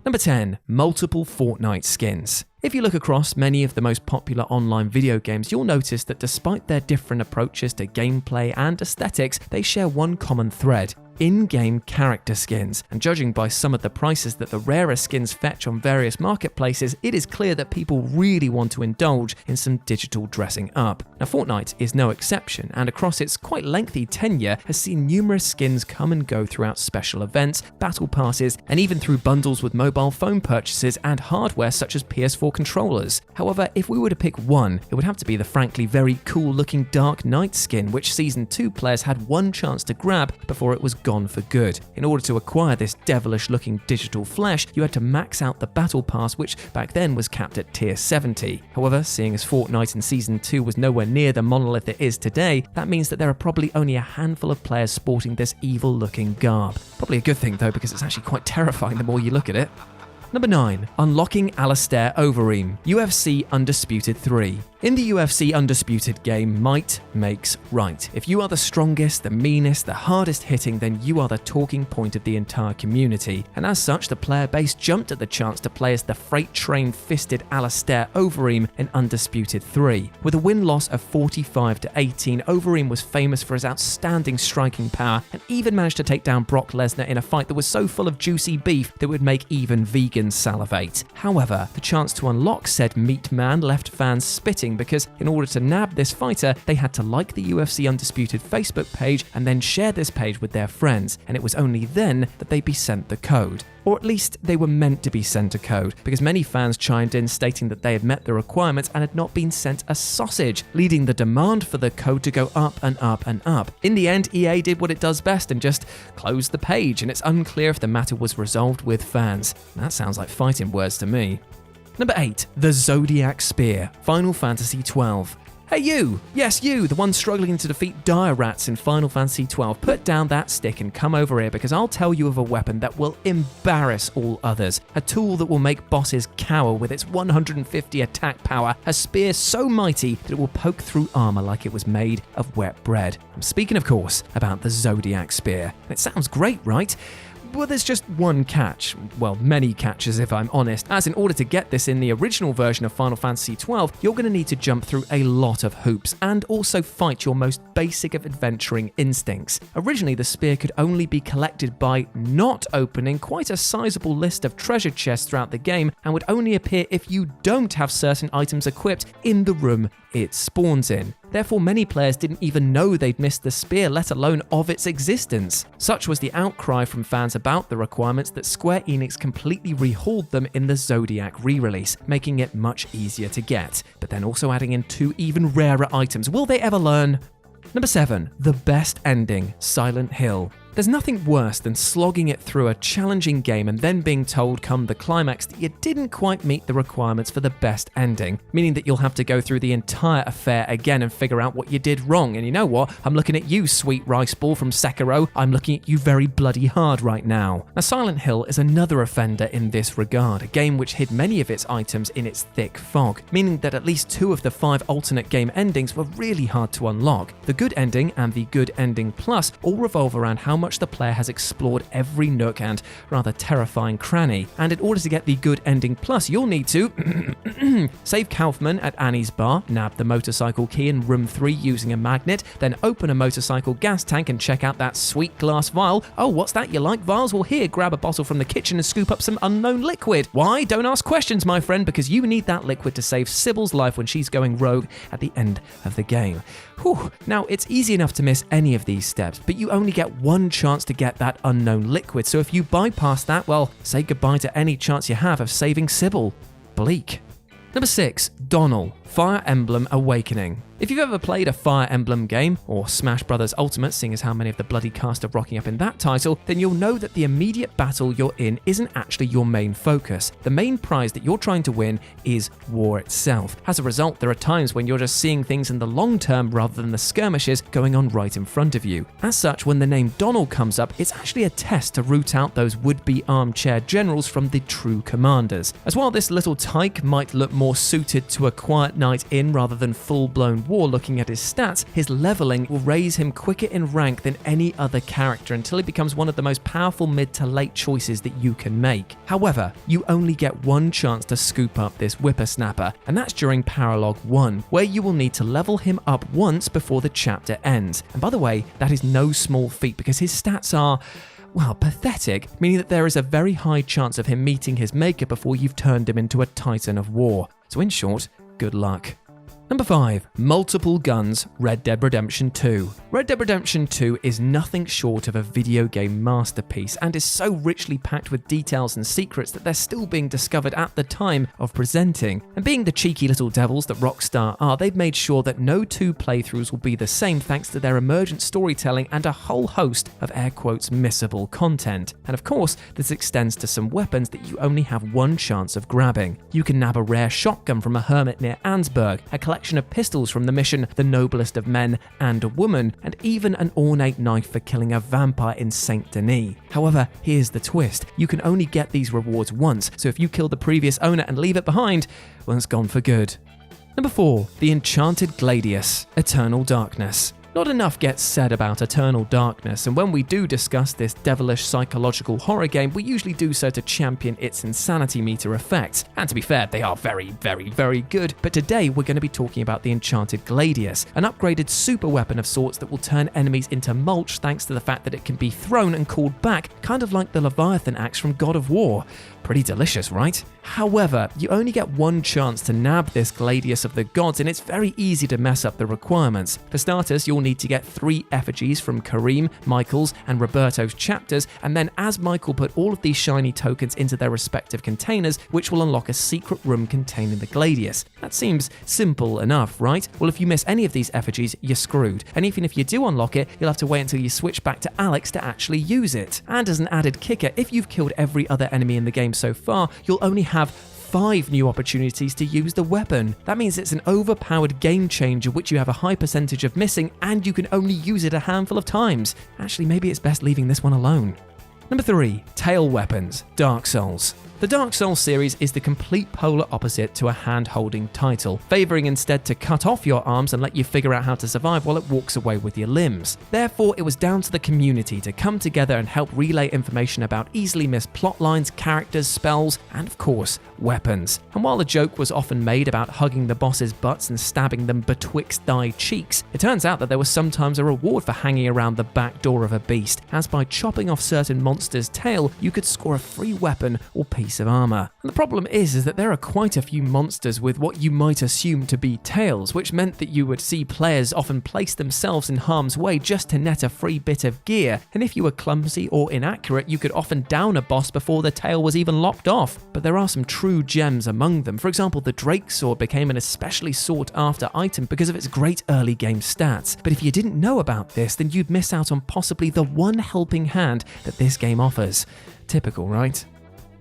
B: Number 10. Multiple Fortnite skins. If you look across many of the most popular online video games, you'll notice that despite their different approaches to gameplay and aesthetics, they share one common thread: in-game character skins. And judging by some of the prices that the rarer skins fetch on various marketplaces, it is clear that people really want to indulge in some digital dressing up. Now, Fortnite is no exception, and across its quite lengthy tenure has seen numerous skins come and go throughout special events, battle passes, and even through bundles with mobile phone purchases and hardware such as PS4 controllers. However, if we were to pick one, it would have to be the frankly very cool looking Dark Knight skin, which Season 2 players had one chance to grab before it was gone for good. In order to acquire this devilish looking digital flesh, you had to max out the battle pass, which back then was capped at tier 70. However, seeing as Fortnite in Season 2 was nowhere near the monolith it is today, that means that there are probably only a handful of players sporting this evil looking garb. Probably a good thing though, because it's actually quite terrifying the more you look at it. Number 9. Unlocking Alistair Overeem, UFC Undisputed 3. In the UFC Undisputed game, might makes right. If you are the strongest, the meanest, the hardest hitting, then you are the talking point of the entire community. And as such, the player base jumped at the chance to play as the freight train fisted Alistair Overeem in Undisputed 3. With a win-loss of 45-18, Overeem was famous for his outstanding striking power and even managed to take down Brock Lesnar in a fight that was so full of juicy beef that would make even vegans salivate. However, the chance to unlock said meat man left fans spitting, because in order to nab this fighter, they had to like the UFC Undisputed Facebook page and then share this page with their friends, and it was only then that they'd be sent the code. Or at least they were meant to be sent a code, because many fans chimed in stating that they had met the requirements and had not been sent a sausage, leading the demand for the code to go up and up and up. In the end, EA did what it does best and just closed the page, and it's unclear if the matter was resolved with fans. That sounds like fighting words to me. Number 8. The Zodiac Spear, Final Fantasy XII. Hey you! Yes, you, the one struggling to defeat dire rats in Final Fantasy XII. Put down that stick and come over here, because I'll tell you of a weapon that will embarrass all others. A tool that will make bosses cower with its 150 attack power. A spear so mighty that it will poke through armor like it was made of wet bread. I'm speaking, of course, about the Zodiac Spear. It sounds great, right? Well, there's just one catch. Well, many catches if I'm honest, as in order to get this in the original version of Final Fantasy XII, you're going to need to jump through a lot of hoops and also fight your most basic of adventuring instincts. Originally, the spear could only be collected by not opening quite a sizable list of treasure chests throughout the game, and would only appear if you don't have certain items equipped in the room it spawns in. Therefore, many players didn't even know they'd missed the spear, let alone of its existence. Such was the outcry from fans about the requirements that Square Enix completely rehauled them in the Zodiac re-release, making it much easier to get, but then also adding in 2 even rarer items. Will they ever learn? Number 7. The best ending, Silent Hill. There's nothing worse than slogging it through a challenging game and then being told come the climax that you didn't quite meet the requirements for the best ending, meaning that you'll have to go through the entire affair again and figure out what you did wrong. And you know what? I'm looking at you, sweet rice ball from Sekiro. I'm looking at you very bloody hard right now. Now, Silent Hill is another offender in this regard, a game which hid many of its items in its thick fog, meaning that at least 2 of the 5 alternate game endings were really hard to unlock. The good ending and the good ending plus all revolve around how much the player has explored every nook and rather terrifying cranny. And in order to get the good ending plus, you'll need to save Kaufman at Annie's bar, nab the motorcycle key in room 3 using a magnet, then open a motorcycle gas tank and check out that sweet glass vial. Oh, what's that? You like vials? Well, here, grab a bottle from the kitchen and scoop up some unknown liquid. Why? Don't ask questions, my friend, because you need that liquid to save Sybil's life when she's going rogue at the end of the game. Whew. Now, it's easy enough to miss any of these steps, but you only get one chance to get that unknown liquid, so if you bypass that, well, say goodbye to any chance you have of saving Sybil. Bleak. Number 6, Donnell, Fire Emblem Awakening. If you've ever played a Fire Emblem game, or Smash Bros. Ultimate, seeing as how many of the bloody cast are rocking up in that title, then you'll know that the immediate battle you're in isn't actually your main focus. The main prize that you're trying to win is war itself. As a result, there are times when you're just seeing things in the long term rather than the skirmishes going on right in front of you. As such, when the name Donnell comes up, it's actually a test to root out those would-be armchair generals from the true commanders. As while this little tyke might look more suited to a quiet night in rather than full-blown war, looking at his stats, his leveling will raise him quicker in rank than any other character until he becomes one of the most powerful mid to late choices that you can make. However, you only get one chance to scoop up this whippersnapper, and that's during Paralogue 1, where you will need to level him up once before the chapter ends. And by the way, that is no small feat because his stats are, well, pathetic, meaning that there is a very high chance of him meeting his maker before you've turned him into a titan of war. So in short, good luck. Number 5, Multiple Guns, Red Dead Redemption 2. Red Dead Redemption 2 is nothing short of a video game masterpiece and is so richly packed with details and secrets that they're still being discovered at the time of presenting. And being the cheeky little devils that Rockstar are, they've made sure that no 2 playthroughs will be the same thanks to their emergent storytelling and a whole host of air quotes missable content. And of course, this extends to some weapons that you only have one chance of grabbing. You can nab a rare shotgun from a hermit near Ansburg, a collection of pistols from the mission The Noblest of Men and a Woman, and even an ornate knife for killing a vampire in Saint Denis. However, here's the twist. You can only get these rewards once, so if you kill the previous owner and leave it behind, well, it's gone for good. Number 4, The Enchanted Gladius, Eternal Darkness. Not enough gets said about Eternal Darkness, and when we do discuss this devilish psychological horror game, we usually do so to champion its insanity meter effects. And to be fair, they are very, very, very good. But today we're going to be talking about the Enchanted Gladius, an upgraded super weapon of sorts that will turn enemies into mulch thanks to the fact that it can be thrown and called back, kind of like the Leviathan axe from God of War. Pretty delicious, right? However, you only get one chance to nab this Gladius of the Gods, and it's very easy to mess up the requirements. For starters, you'll need to get 3 effigies from Kareem, Michael's, and Roberto's chapters, and then as Michael put all of these shiny tokens into their respective containers, which will unlock a secret room containing the Gladius. That seems simple enough, right? Well, if you miss any of these effigies, you're screwed. And even if you do unlock it, you'll have to wait until you switch back to Alex to actually use it. And as an added kicker, if you've killed every other enemy in the game so far, you'll only have 5 new opportunities to use the weapon. That means it's an overpowered game changer which you have a high percentage of missing, and you can only use it a handful of times. Actually, maybe it's best leaving this one alone. Number 3, Tail Weapons, Dark Souls. The Dark Souls series is the complete polar opposite to a hand-holding title, favouring instead to cut off your arms and let you figure out how to survive while it walks away with your limbs. Therefore, it was down to the community to come together and help relay information about easily missed plot lines, characters, spells, and of course, weapons. And while the joke was often made about hugging the boss's butts and stabbing them betwixt thy cheeks, it turns out that there was sometimes a reward for hanging around the back door of a beast, as by chopping off certain monsters monster's tail, you could score a free weapon or piece of armor. And the problem is that there are quite a few monsters with what you might assume to be tails, which meant that you would see players often place themselves in harm's way just to net a free bit of gear, and if you were clumsy or inaccurate, you could often down a boss before the tail was even lopped off. But there are some true gems among them. For example, the Drake Sword became an especially sought after item because of its great early game stats. But if you didn't know about this, then you'd miss out on possibly the one helping hand that this game offers. Typical, right?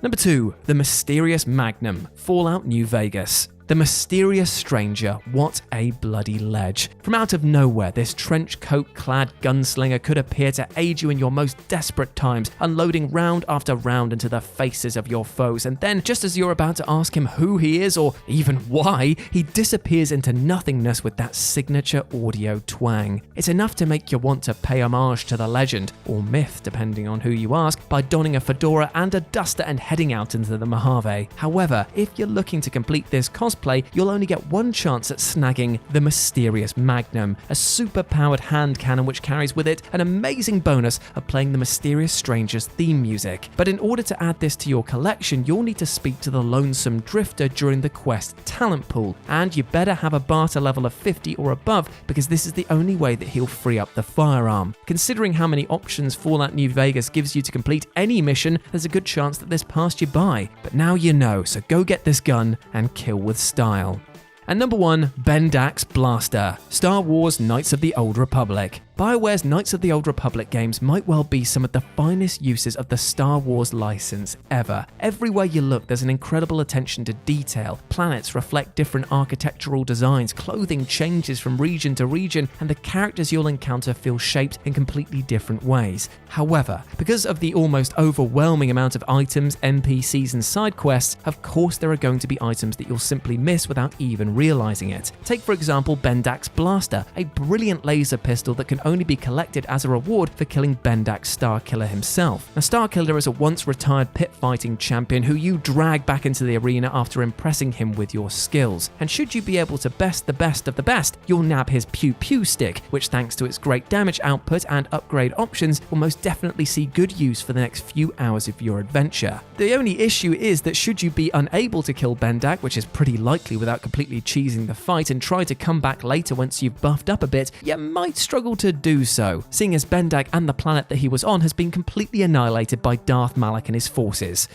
B: Number 2, the Mysterious Magnum, Fallout New Vegas. The Mysterious Stranger, what a bloody ledge. From out of nowhere, this trench coat-clad gunslinger could appear to aid you in your most desperate times, unloading round after round into the faces of your foes, and then, just as you're about to ask him who he is or even why, he disappears into nothingness with that signature audio twang. It's enough to make you want to pay homage to the legend, or myth depending on who you ask, by donning a fedora and a duster and heading out into the Mojave. However, if you're looking to complete this cosplay, you'll only get one chance at snagging the Mysterious Magnum, a super-powered hand cannon which carries with it an amazing bonus of playing the Mysterious Stranger's theme music. But in order to add this to your collection, you'll need to speak to the Lonesome Drifter during the quest talent pool, and you better have a barter level of 50 or above because this is the only way that he'll free up the firearm. Considering how many options Fallout New Vegas gives you to complete any mission, there's a good chance that this passed you by. But now you know, so go get this gun and kill with style. And number 1, Bendak's Blaster, Star Wars Knights of the Old Republic. BioWare's Knights of the Old Republic games might well be some of the finest uses of the Star Wars license ever. Everywhere you look, there's an incredible attention to detail. Planets reflect different architectural designs, clothing changes from region to region, and the characters you'll encounter feel shaped in completely different ways. However, because of the almost overwhelming amount of items, NPCs, and side quests, of course there are going to be items that you'll simply miss without even realizing it. Take for example Bendak's Blaster, a brilliant laser pistol that can only be collected as a reward for killing Bendak's Starkiller himself. Now, Starkiller is a once retired pit fighting champion who you drag back into the arena after impressing him with your skills. And should you be able to best the best of the best, you'll nab his Pew Pew stick, which thanks to its great damage output and upgrade options will most definitely see good use for the next few hours of your adventure. The only issue is that should you be unable to kill Bendak, which is pretty likely without completely cheesing the fight, and try to come back later once you've buffed up a bit, you might struggle to do so, seeing as Bendak and the planet that he was on has been completely annihilated by Darth Malak and his forces.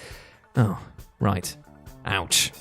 B: Oh, right. Ouch.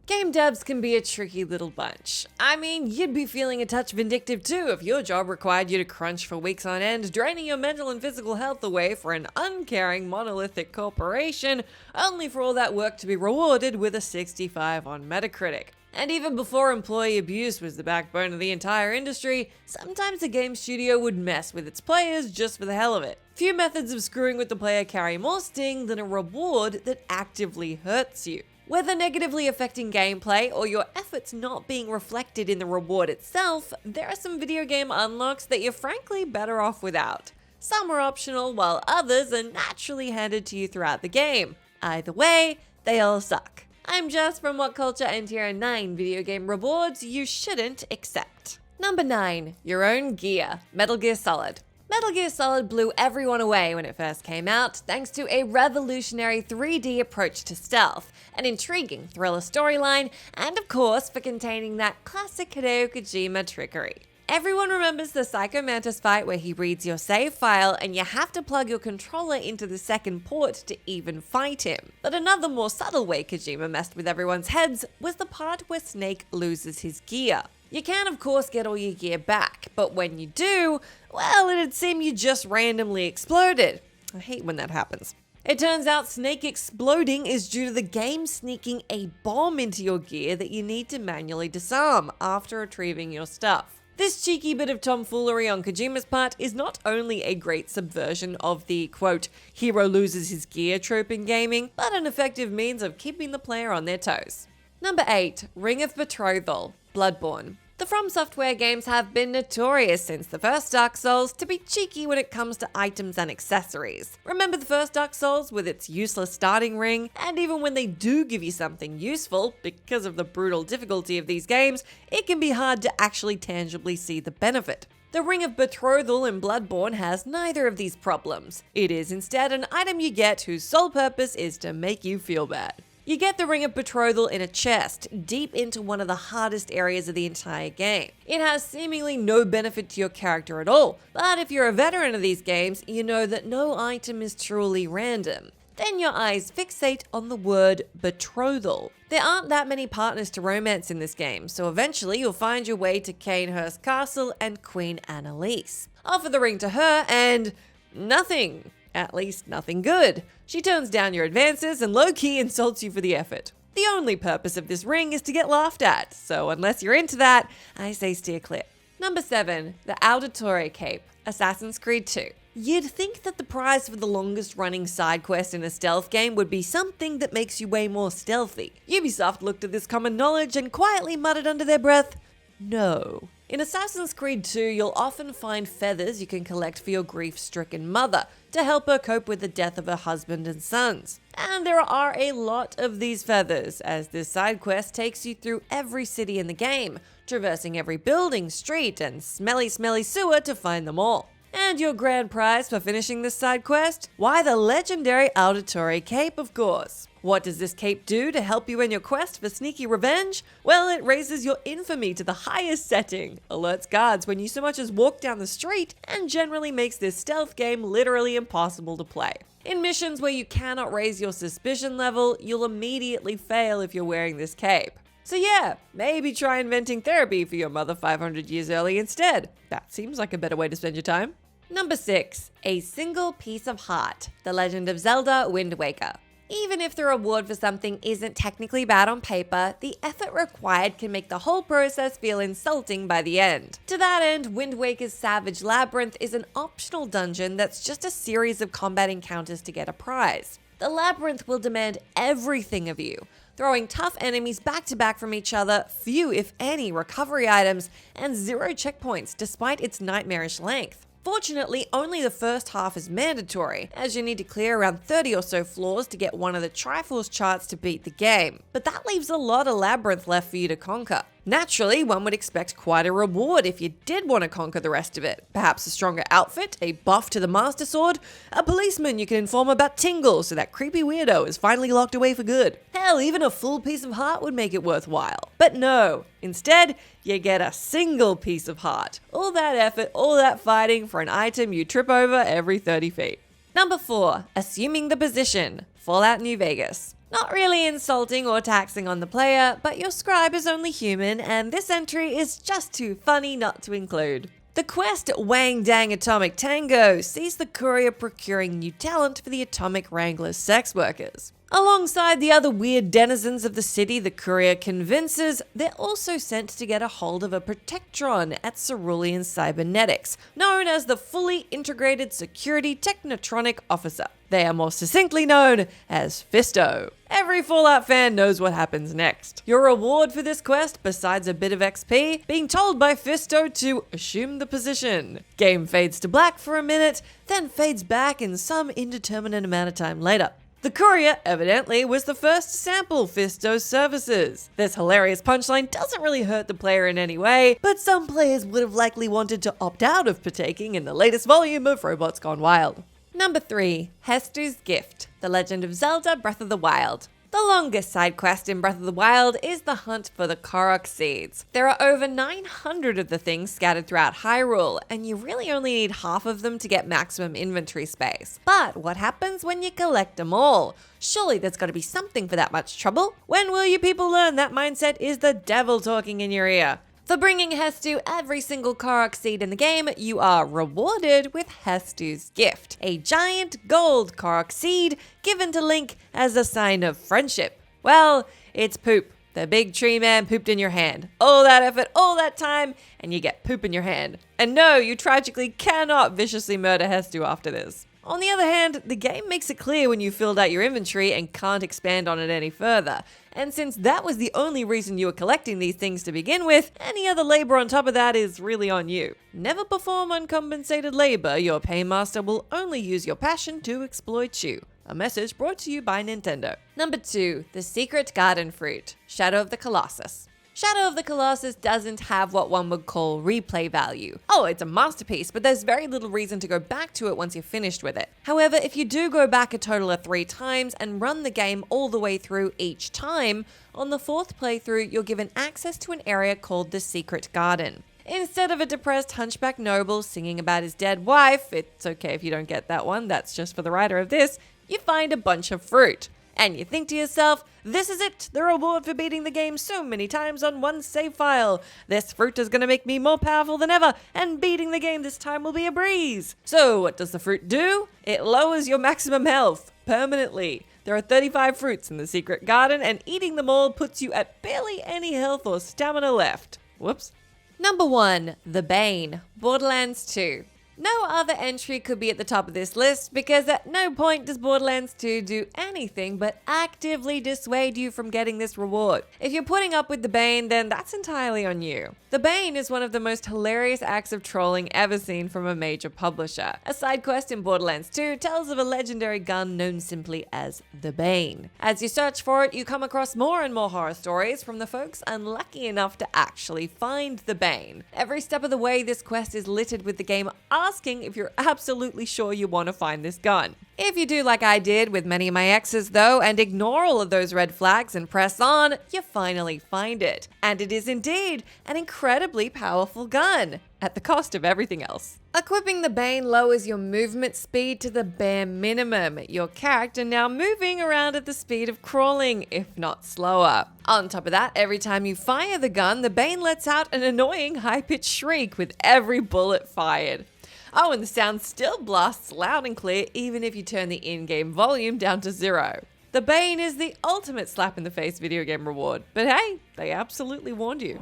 C: Game devs can be a tricky little bunch. I mean, you'd be feeling a touch vindictive too if your job required you to crunch for weeks on end, draining your mental and physical health away for an uncaring monolithic corporation, only for all that work to be rewarded with a 65 on Metacritic. And even before employee abuse was the backbone of the entire industry, sometimes a game studio would mess with its players just for the hell of it. Few methods of screwing with the player carry more sting than a reward that actively hurts you. Whether negatively affecting gameplay or your efforts not being reflected in the reward itself, there are some video game unlocks that you're frankly better off without. Some are optional, while others are naturally handed to you throughout the game. Either way, they all suck. I'm Jess from What Culture, and here are 9 video game rewards you shouldn't accept. Number 9, your own gear, Metal Gear Solid. Metal Gear Solid blew everyone away when it first came out, thanks to a revolutionary 3D approach to stealth, an intriguing thriller storyline, and of course for containing that classic Hideo Kojima trickery. Everyone remembers the Psycho Mantis fight where he reads your save file and you have to plug your controller into the second port to even fight him. But another more subtle way Kojima messed with everyone's heads was the part where Snake loses his gear. You can of course get all your gear back, but when you do, well, it'd seem you just randomly exploded. I hate when that happens. It turns out Snake exploding is due to the game sneaking a bomb into your gear that you need to manually disarm after retrieving your stuff. This cheeky bit of tomfoolery on Kojima's part is not only a great subversion of the, quote, hero loses his gear trope in gaming, but an effective means of keeping the player on their toes. Number 8, Ring of Betrothal, Bloodborne. The From Software games have been notorious since the first Dark Souls to be cheeky when it comes to items and accessories. Remember the first Dark Souls with its useless starting ring? And even when they do give you something useful, because of the brutal difficulty of these games, it can be hard to actually tangibly see the benefit. The Ring of Betrothal in Bloodborne has neither of these problems. It is instead an item you get whose sole purpose is to make you feel bad. You get the Ring of Betrothal in a chest, deep into one of the hardest areas of the entire game. It has seemingly no benefit to your character at all, but if you're a veteran of these games, you know that no item is truly random. Then your eyes fixate on the word betrothal. There aren't that many partners to romance in this game, so eventually you'll find your way to Cainhurst Castle and Queen Annalise. Offer the ring to her and nothing. At least nothing good. She turns down your advances and low-key insults you for the effort. The only purpose of this ring is to get laughed at, so unless you're into that, I say steer clear. Number 7. The Auditore Cape, Assassin's Creed 2. You'd think that the prize for the longest running side quest in a stealth game would be something that makes you way more stealthy. Ubisoft looked at this common knowledge and quietly muttered under their breath, no. In Assassin's Creed 2, you'll often find feathers you can collect for your grief-stricken mother to help her cope with the death of her husband and sons. And there are a lot of these feathers, as this side quest takes you through every city in the game, traversing every building, street, and smelly sewer to find them all. And your grand prize for finishing this side quest? Why, the legendary Auditore Cape, of course. What does this cape do to help you in your quest for sneaky revenge? Well, it raises your infamy to the highest setting, alerts guards when you so much as walk down the street, and generally makes this stealth game literally impossible to play. In missions where you cannot raise your suspicion level, you'll immediately fail if you're wearing this cape. So yeah, maybe try inventing therapy for your mother 500 years early instead. That seems like a better way to spend your time. Number 6. A Single Piece of Heart, The Legend of Zelda: Wind Waker. Even if the reward for something isn't technically bad on paper, the effort required can make the whole process feel insulting by the end. To that end, Wind Waker's Savage Labyrinth is an optional dungeon that's just a series of combat encounters to get a prize. The labyrinth will demand everything of you, throwing tough enemies back to back from each other, few if any recovery items, and 0 checkpoints despite its nightmarish length. Fortunately, only the first half is mandatory, as you need to clear around 30 or so floors to get one of the Triforce charts to beat the game. But that leaves a lot of labyrinth left for you to conquer. Naturally, one would expect quite a reward if you did want to conquer the rest of it. Perhaps a stronger outfit, a buff to the Master Sword, a policeman you can inform about Tingle so that creepy weirdo is finally locked away for good. Hell, even a full piece of heart would make it worthwhile. But no, instead, you get a single piece of heart. All that effort, all that fighting for an item you trip over every 30 feet. Number 4. Assuming the Position, Fallout New Vegas. Not really insulting or taxing on the player, but your scribe is only human, and this entry is just too funny not to include. The quest Wang Dang Atomic Tango sees the courier procuring new talent for the Atomic Wranglers sex workers. Alongside the other weird denizens of the city the courier convinces, they're also sent to get a hold of a Protectron at Cerulean Cybernetics, known as the Fully Integrated Security Technotronic Officer. They are more succinctly known as Fisto. Every Fallout fan knows what happens next. Your reward for this quest, besides a bit of XP, being told by Fisto to assume the position. Game fades to black for a minute, then fades back in some indeterminate amount of time later. The courier, evidently, was the first to sample Fisto's services. This hilarious punchline doesn't really hurt the player in any way, but some players would have likely wanted to opt out of partaking in the latest volume of Robots Gone Wild. Number 3. Hestu's Gift, The Legend of Zelda: Breath of the Wild. The longest side quest in Breath of the Wild is the hunt for the Korok seeds. There are over 900 of the things scattered throughout Hyrule, and you really only need half of them to get maximum inventory space. But what happens when you collect them all? Surely there's got to be something for that much trouble. When will you people learn that mindset is the devil talking in your ear? For bringing Hestu every single Korok seed in the game, you are rewarded with Hestu's Gift, a giant gold Korok seed given to Link as a sign of friendship. Well, it's poop. The big tree man pooped in your hand. All that effort, all that time, and you get poop in your hand. And no, you tragically cannot viciously murder Hestu after this. On the other hand, the game makes it clear when you filled out your inventory and can't expand on it any further. And since that was the only reason you were collecting these things to begin with, any other labor on top of that is really on you. Never perform uncompensated labor. Your paymaster will only use your passion to exploit you. A message brought to you by Nintendo. Number 2. The Secret Garden Fruit, Shadow of the Colossus. Shadow of the Colossus doesn't have what one would call replay value. Oh, it's a masterpiece, but there's very little reason to go back to it once you're finished with it. However, if you do go back a total of 3 times and run the game all the way through each time, on the 4th playthrough you're given access to an area called the Secret Garden. Instead of a depressed hunchback noble singing about his dead wife, it's okay if you don't get that one, that's just for the writer of this, you find a bunch of fruit. And you think to yourself, this is it, the reward for beating the game so many times on one save file. This fruit is going to make me more powerful than ever, and beating the game this time will be a breeze. So what does the fruit do? It lowers your maximum health, permanently. There are 35 fruits in the Secret Garden, and eating them all puts you at barely any health or stamina left. Whoops. Number 1, The Bane, Borderlands 2. No other entry could be at the top of this list because at no point does Borderlands 2 do anything but actively dissuade you from getting this reward. If you're putting up with the Bane, then that's entirely on you. The Bane is one of the most hilarious acts of trolling ever seen from a major publisher. A side quest in Borderlands 2 tells of a legendary gun known simply as the Bane. As you search for it, you come across more and more horror stories from the folks unlucky enough to actually find the Bane. Every step of the way, this quest is littered with the game asking if you're absolutely sure you want to find this gun. If you do like I did with many of my exes though, and ignore all of those red flags and press on, you finally find it. And it is indeed an incredibly powerful gun, at the cost of everything else. Equipping the Bane lowers your movement speed to the bare minimum, your character now moving around at the speed of crawling, if not slower. On top of that, every time you fire the gun, the Bane lets out an annoying high-pitched shriek with every bullet fired. Oh, and the sound still blasts loud and clear even if you turn the in-game volume down to 0. The Bane is the ultimate slap in the face video game reward, but hey, they absolutely warned you.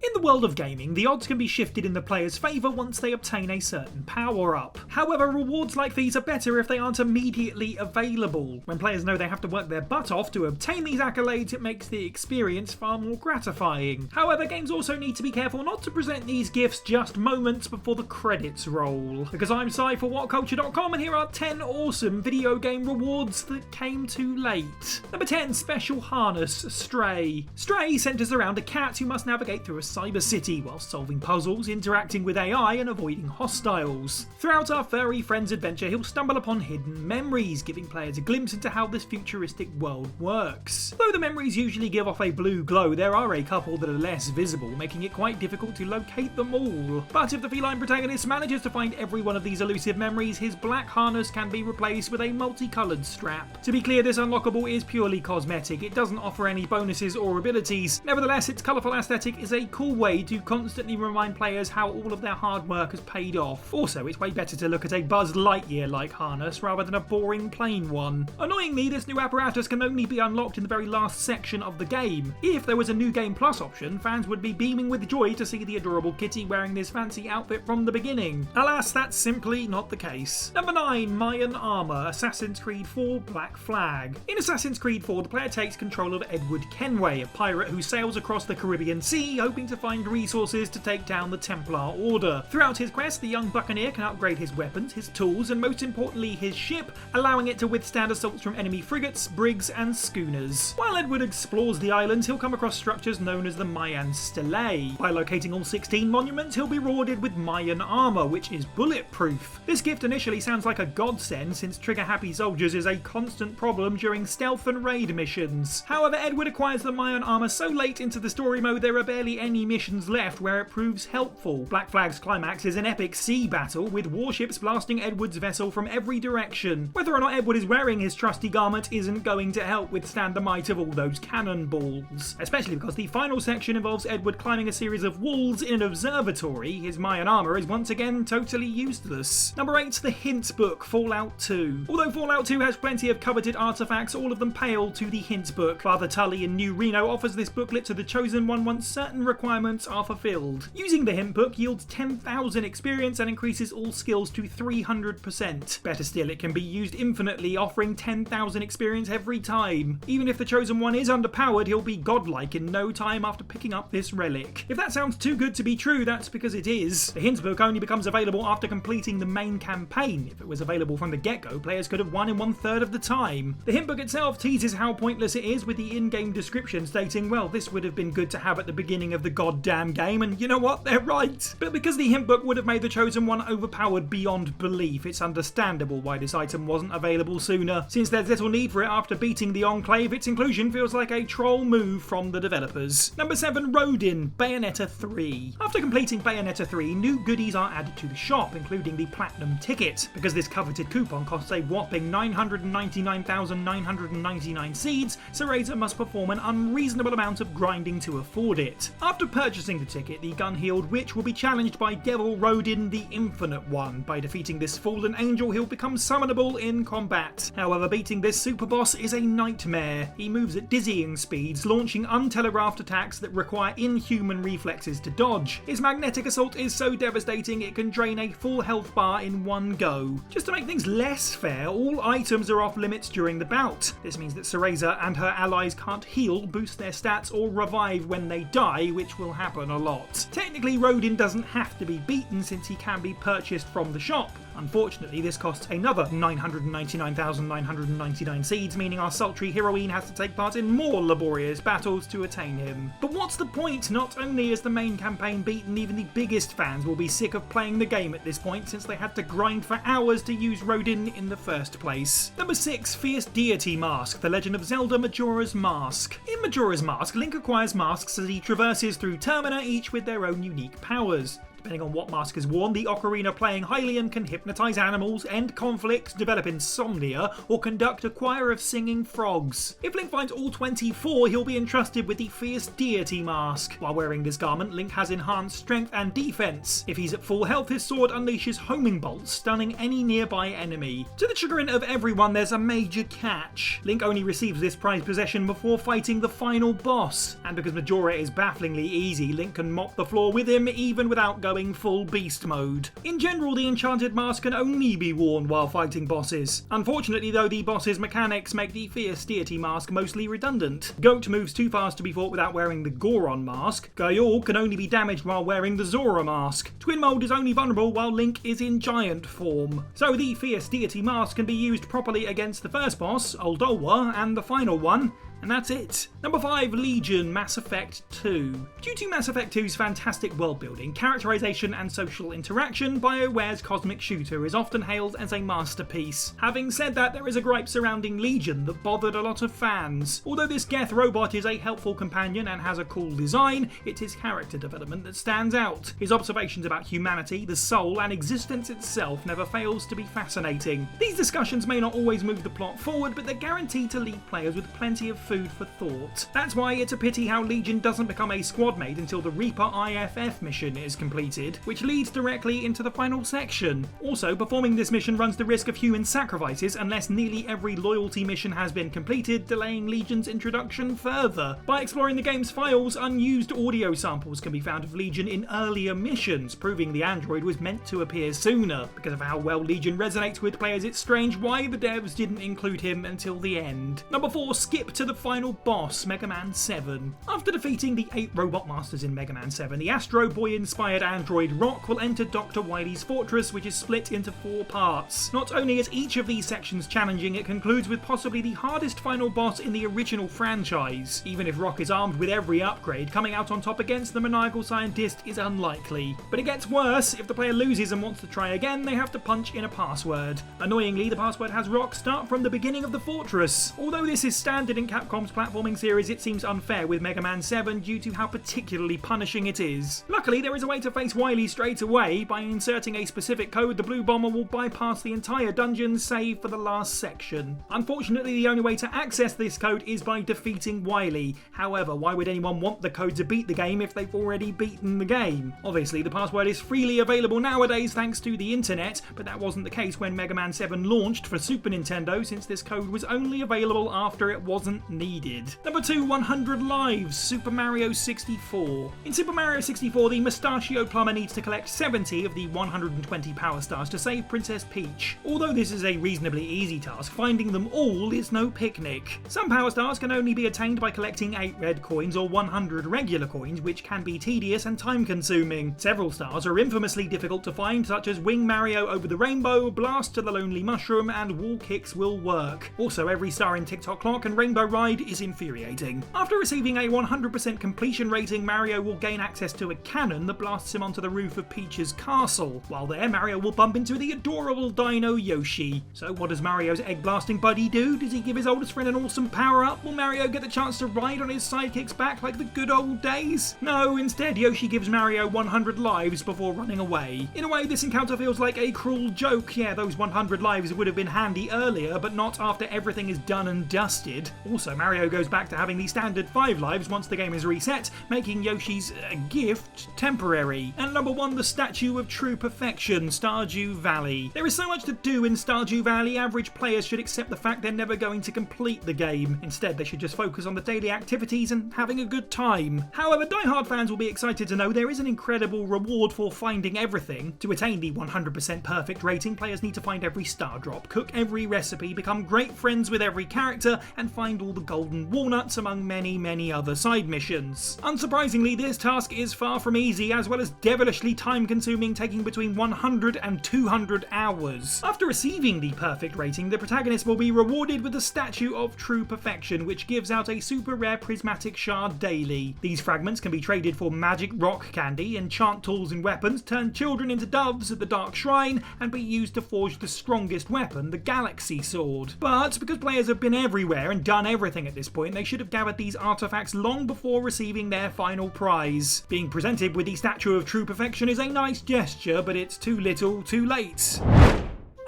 D: In the world of gaming, the odds can be shifted in the player's favour once they obtain a certain power-up. However, rewards like these are better if they aren't immediately available. When players know they have to work their butt off to obtain these accolades, it makes the experience far more gratifying. However, games also need to be careful not to present these gifts just moments before the credits roll. Because I'm Sai for WhatCulture.com, and here are 10 awesome video game rewards that came too late. Number 10, Special Harness, Stray. Stray centres around a cat who must navigate through a cyber city while solving puzzles, interacting with AI and avoiding hostiles. Throughout our furry friend's adventure, he'll stumble upon hidden memories, giving players a glimpse into how this futuristic world works. Though the memories usually give off a blue glow, there are a couple that are less visible, making it quite difficult to locate them all. But if the feline protagonist manages to find every one of these elusive memories, his black harness can be replaced with a multicoloured strap. To be clear, this unlockable is purely cosmetic. It doesn't offer any bonuses or abilities. Nevertheless, its colourful aesthetic is a cool way to constantly remind players how all of their hard work has paid off. Also, it's way better to look at a Buzz Lightyear-like harness rather than a boring plain one. Annoyingly, this new apparatus can only be unlocked in the very last section of the game. If there was a New Game Plus option, fans would be beaming with joy to see the adorable kitty wearing this fancy outfit from the beginning. Alas, that's simply not the case. Number 9, Mayan Armor, Assassin's Creed 4 Black Flag. In Assassin's Creed 4, the player takes control of Edward Kenway, a pirate who sails across the Caribbean Sea, hoping to find resources to take down the Templar Order. Throughout his quest, the young buccaneer can upgrade his weapons, his tools, and most importantly his ship, allowing it to withstand assaults from enemy frigates, brigs, and schooners. While Edward explores the islands, he'll come across structures known as the Mayan Stelae. By locating all 16 monuments, he'll be rewarded with Mayan armor, which is bulletproof. This gift initially sounds like a godsend, since trigger-happy soldiers is a constant problem during stealth and raid missions. However, Edward acquires the Mayan armor so late into the story mode there are barely any missions left where it proves helpful. Black Flag's climax is an epic sea battle with warships blasting Edward's vessel from every direction. Whether or not Edward is wearing his trusty garment isn't going to help withstand the might of all those cannonballs. Especially because the final section involves Edward climbing a series of walls in an observatory. His Mayan armor is once again totally useless. Number 8, the Hint Book, Fallout 2. Although Fallout 2 has plenty of coveted artifacts, all of them pale to the Hint Book. Father Tully in New Reno offers this booklet to the Chosen One once certain requirements requirements are fulfilled. Using the hint book yields 10,000 experience and increases all skills to 300%. Better still, it can be used infinitely, offering 10,000 experience every time. Even if the chosen one is underpowered, he'll be godlike in no time after picking up this relic. If that sounds too good to be true, that's because it is. The hint book only becomes available after completing the main campaign. If it was available from the get-go, players could have won in 1/3 of the time. The hint book itself teases how pointless it is, with the in-game description stating, well, this would have been good to have at the beginning of the goddamn game, and you know what? They're right. But because the hint book would have made the chosen one overpowered beyond belief, it's understandable why this item wasn't available sooner. Since there's little need for it after beating the Enclave, its inclusion feels like a troll move from the developers. Number 7, Rodin, Bayonetta 3. After completing Bayonetta 3, new goodies are added to the shop, including the Platinum Ticket. Because this coveted coupon costs a whopping 999,999 seeds, Cereza must perform an unreasonable amount of grinding to afford it. After purchasing the ticket, the gun-heeled witch will be challenged by Devil Rodin, the Infinite One. By defeating this fallen angel, he'll become summonable in combat. However, beating this super boss is a nightmare. He moves at dizzying speeds, launching untelegraphed attacks that require inhuman reflexes to dodge. His magnetic assault is so devastating it can drain a full health bar in one go. Just to make things less fair, all items are off limits during the bout. This means that Cereza and her allies can't heal, boost their stats, or revive when they die, which will happen a lot. Technically, Rodin doesn't have to be beaten since he can be purchased from the shop. Unfortunately, this costs another 999,999 seeds, meaning our sultry heroine has to take part in more laborious battles to attain him. But what's the point? Not only is the main campaign beaten, even the biggest fans will be sick of playing the game at this point, since they had to grind for hours to use Rodin in the first place. Number 6, Fierce Deity Mask, The Legend of Zelda Majora's Mask. In Majora's Mask, Link acquires masks as he traverses through Termina, each with their own unique powers. Depending on what mask is worn, the Ocarina playing Hylian can hypnotise animals, end conflicts, develop insomnia, or conduct a choir of singing frogs. If Link finds all 24, he'll be entrusted with the Fierce Deity Mask. While wearing this garment, Link has enhanced strength and defense. If he's at full health, his sword unleashes homing bolts, stunning any nearby enemy. To the chagrin of everyone, there's a major catch. Link only receives this prized possession before fighting the final boss. And because Majora is bafflingly easy, Link can mop the floor with him even without going full beast mode. In general, the enchanted mask can only be worn while fighting bosses. Unfortunately though, the boss's mechanics make the Fierce Deity Mask mostly redundant. Goat moves too fast to be fought without wearing the Goron Mask. Gaior can only be damaged while wearing the Zora Mask. Twin Mold is only vulnerable while Link is in giant form. So the Fierce Deity Mask can be used properly against the first boss, Uldowa, and the final one, and that's it. Number 5, Legion, Mass Effect 2. Due to Mass Effect 2's fantastic world building, characterization and social interaction, BioWare's Cosmic Shooter is often hailed as a masterpiece. Having said that, there is a gripe surrounding Legion that bothered a lot of fans. Although this Geth robot is a helpful companion and has a cool design, it's his character development that stands out. His observations about humanity, the soul, and existence itself never fails to be fascinating. These discussions may not always move the plot forward, but they're guaranteed to leave players with plenty of food for thought. That's why it's a pity how Legion doesn't become a squad mate until the Reaper IFF mission is completed, which leads directly into the final section. Also, performing this mission runs the risk of human sacrifices unless nearly every loyalty mission has been completed, delaying Legion's introduction further. By exploring the game's files, unused audio samples can be found of Legion in earlier missions, proving the android was meant to appear sooner. Because of how well Legion resonates with players, it's strange why the devs didn't include him until the end. Number 4, skip to the final boss, Mega Man 7. After defeating the 8 robot masters in Mega Man 7, the Astro Boy-inspired android Rock will enter Dr. Wily's fortress, which is split into 4 parts. Not only is each of these sections challenging, it concludes with possibly the hardest final boss in the original franchise. Even if Rock is armed with every upgrade, coming out on top against the maniacal scientist is unlikely. But it gets worse. If the player loses and wants to try again, they have to punch in a password. Annoyingly, the password has Rock start from the beginning of the fortress. Although this is standard in Capcom's platforming series, it seems unfair with Mega Man 7 due to how particularly punishing it is. Luckily, there is a way to face Wily straight away. By inserting a specific code, the Blue Bomber will bypass the entire dungeon save for the last section. Unfortunately, the only way to access this code is by defeating Wily. However, why would anyone want the code to beat the game if they've already beaten the game? Obviously, the password is freely available nowadays thanks to the internet, but that wasn't the case when Mega Man 7 launched for Super Nintendo, since this code was only available after it wasn't needed. Number 2, 100 lives, Super Mario 64. In Super Mario 64, the mustachioed plumber needs to collect 70 of the 120 power stars to save Princess Peach. Although this is a reasonably easy task, finding them all is no picnic. Some power stars can only be attained by collecting 8 red coins or 100 regular coins, which can be tedious and time-consuming. Several stars are infamously difficult to find, such as Wing Mario over the rainbow, Blast to the Lonely Mushroom, and Wall Kicks will work. Also, every star in Tick-Tock Clock and Rainbow Ride is infuriating. After receiving a 100% completion rating, Mario will gain access to a cannon that blasts him onto the roof of Peach's castle. While there, Mario will bump into the adorable Dino Yoshi. So what does Mario's egg blasting buddy do? Does he give his oldest friend an awesome power-up? Will Mario get the chance to ride on his sidekick's back like the good old days? No, instead Yoshi gives Mario 100 lives before running away. In a way, this encounter feels like a cruel joke. Yeah, those 100 lives would have been handy earlier, but not after everything is done and dusted. Also, Mario goes back to having the standard 5 lives once the game is reset, making Yoshi's gift temporary. And number 1, the Statue of True Perfection, Stardew Valley. There is so much to do in Stardew Valley, average players should accept the fact they're never going to complete the game. Instead, they should just focus on the daily activities and having a good time. However, die-hard fans will be excited to know there is an incredible reward for finding everything. To attain the 100% perfect rating, players need to find every star drop, cook every recipe, become great friends with every character, and find all the golden walnuts among many other side missions. Unsurprisingly, this task is far from easy, as well as devilishly time-consuming, taking between 100 and 200 hours. After receiving the perfect rating, the protagonist will be rewarded with the Statue of True Perfection, which gives out a super rare prismatic shard daily. These fragments can be traded for magic rock candy, enchant tools and weapons, turn children into doves at the Dark Shrine, and be used to forge the strongest weapon, the Galaxy Sword. But because players have been everywhere and done everything at this point, they should have gathered these artifacts long before receiving their final prize. Being presented with the Statue of True Perfection is a nice gesture, but it's too little, too late.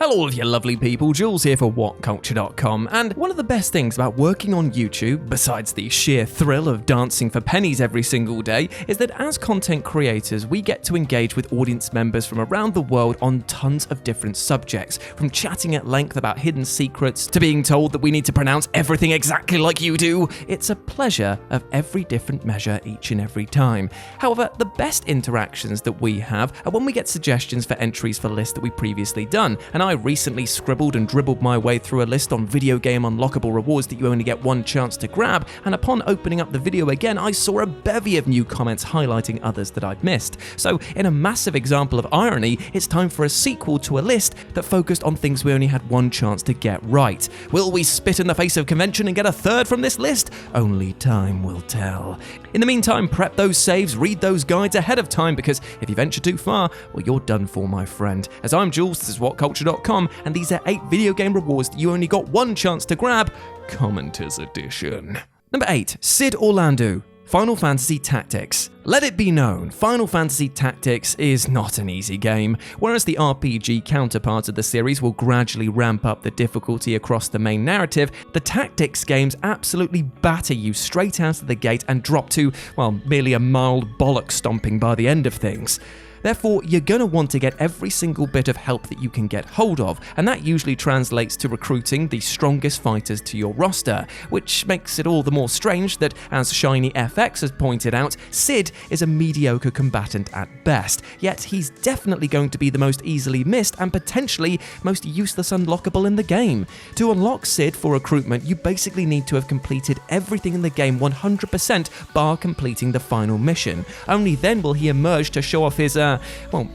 B: Hello all of you lovely people, Jules here for WhatCulture.com, and one of the best things about working on YouTube, besides the sheer thrill of dancing for pennies every single day, is that as content creators we get to engage with audience members from around the world on tons of different subjects, from chatting at length about hidden secrets to being told that we need to pronounce everything exactly like you do. It's a pleasure of every different measure each and every time. However, the best interactions that we have are when we get suggestions for entries for lists that we've previously done, and I recently scribbled and dribbled my way through a list on video game unlockable rewards that you only get one chance to grab, and upon opening up the video again, I saw a bevy of new comments highlighting others that I'd missed. So, in a massive example of irony, it's time for a sequel to a list that focused on things we only had one chance to get right. Will we spit in the face of convention and get a third from this list? Only time will tell. In the meantime, prep those saves, read those guides ahead of time, because if you venture too far, well, you're done for, my friend. As I'm Jules, this is WhatCulture.com, and these are 8 video game rewards that you only got one chance to grab, Commenters Edition. Number 8, Sid Orlando, Final Fantasy Tactics. Let it be known, Final Fantasy Tactics is not an easy game. Whereas the RPG counterparts of the series will gradually ramp up the difficulty across the main narrative, the Tactics games absolutely batter you straight out of the gate and drop to, well, merely a mild bollock stomping by the end of things. Therefore, you're going to want to get every single bit of help that you can get hold of, and that usually translates to recruiting the strongest fighters to your roster, which makes it all the more strange that, as Shiny FX has pointed out, Sid is a mediocre combatant at best, yet he's definitely going to be the most easily missed and potentially most useless unlockable in the game. To unlock Sid for recruitment, you basically need to have completed everything in the game 100% bar completing the final mission. Only then will he emerge to show off his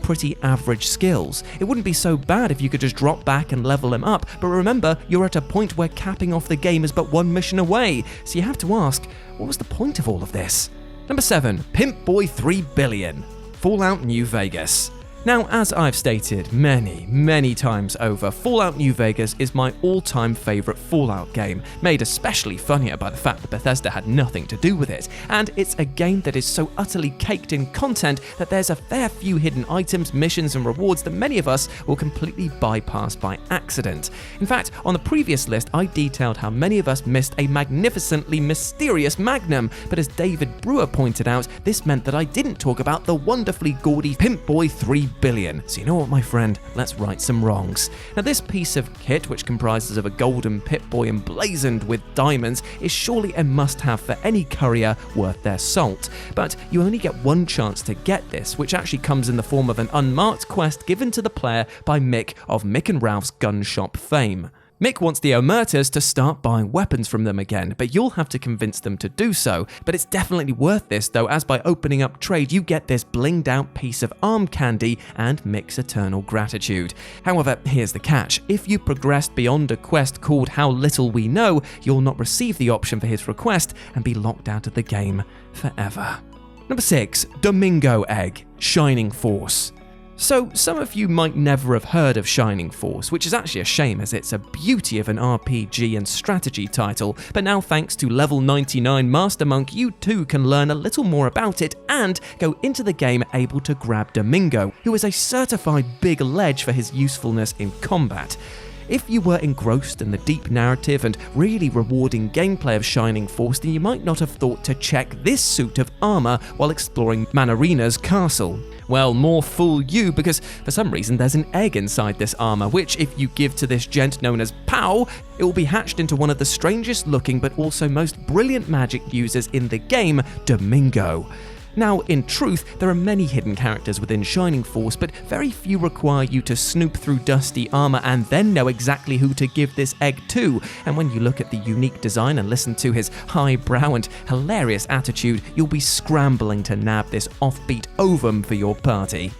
B: pretty average skills. It wouldn't be so bad if you could just drop back and level him up, but remember, you're at a point where capping off the game is but one mission away, so you have to ask, what was the point of all of this? Number 7, Pimp Boy 3 Billion, Fallout New Vegas. Now, as I've stated many times over, Fallout New Vegas is my all-time favourite Fallout game, made especially funnier by the fact that Bethesda had nothing to do with it, and it's a game that is so utterly caked in content that there's a fair few hidden items, missions and rewards that many of us will completely bypass by accident. In fact, on the previous list I detailed how many of us missed a magnificently mysterious magnum, but as David Brewer pointed out, this meant that I didn't talk about the wonderfully gaudy Pimp Boy 3 billion. So you know what, my friend? Let's right some wrongs. Now this piece of kit, which comprises of a golden Pip-Boy emblazoned with diamonds, is surely a must-have for any courier worth their salt. But you only get one chance to get this, which actually comes in the form of an unmarked quest given to the player by Mick of Mick and Ralph's Gun Shop fame. Mick wants the Omertas to start buying weapons from them again, but you'll have to convince them to do so. But it's definitely worth this though, as by opening up trade you get this blinged out piece of arm candy and Mick's eternal gratitude. However, here's the catch. If you progressed beyond a quest called How Little We Know, you'll not receive the option for his request and be locked out of the game forever. Number 6. Domingo Egg, Shining Force. So, some of you might never have heard of Shining Force, which is actually a shame as it's a beauty of an RPG and strategy title, but now thanks to level 99 Master Monk, you too can learn a little more about it and go into the game able to grab Domingo, who is a certified big ledge for his usefulness in combat. If you were engrossed in the deep narrative and really rewarding gameplay of Shining Force, then you might not have thought to check this suit of armor while exploring Manarina's castle. Well, more fool you, because for some reason there's an egg inside this armor, which if you give to this gent known as Pow, it will be hatched into one of the strangest looking but also most brilliant magic users in the game, Domingo. Now, in truth, there are many hidden characters within Shining Force, but very few require you to snoop through dusty armor and then know exactly who to give this egg to. And when you look at the unique design and listen to his highbrow and hilarious attitude, you'll be scrambling to nab this offbeat ovum for your party.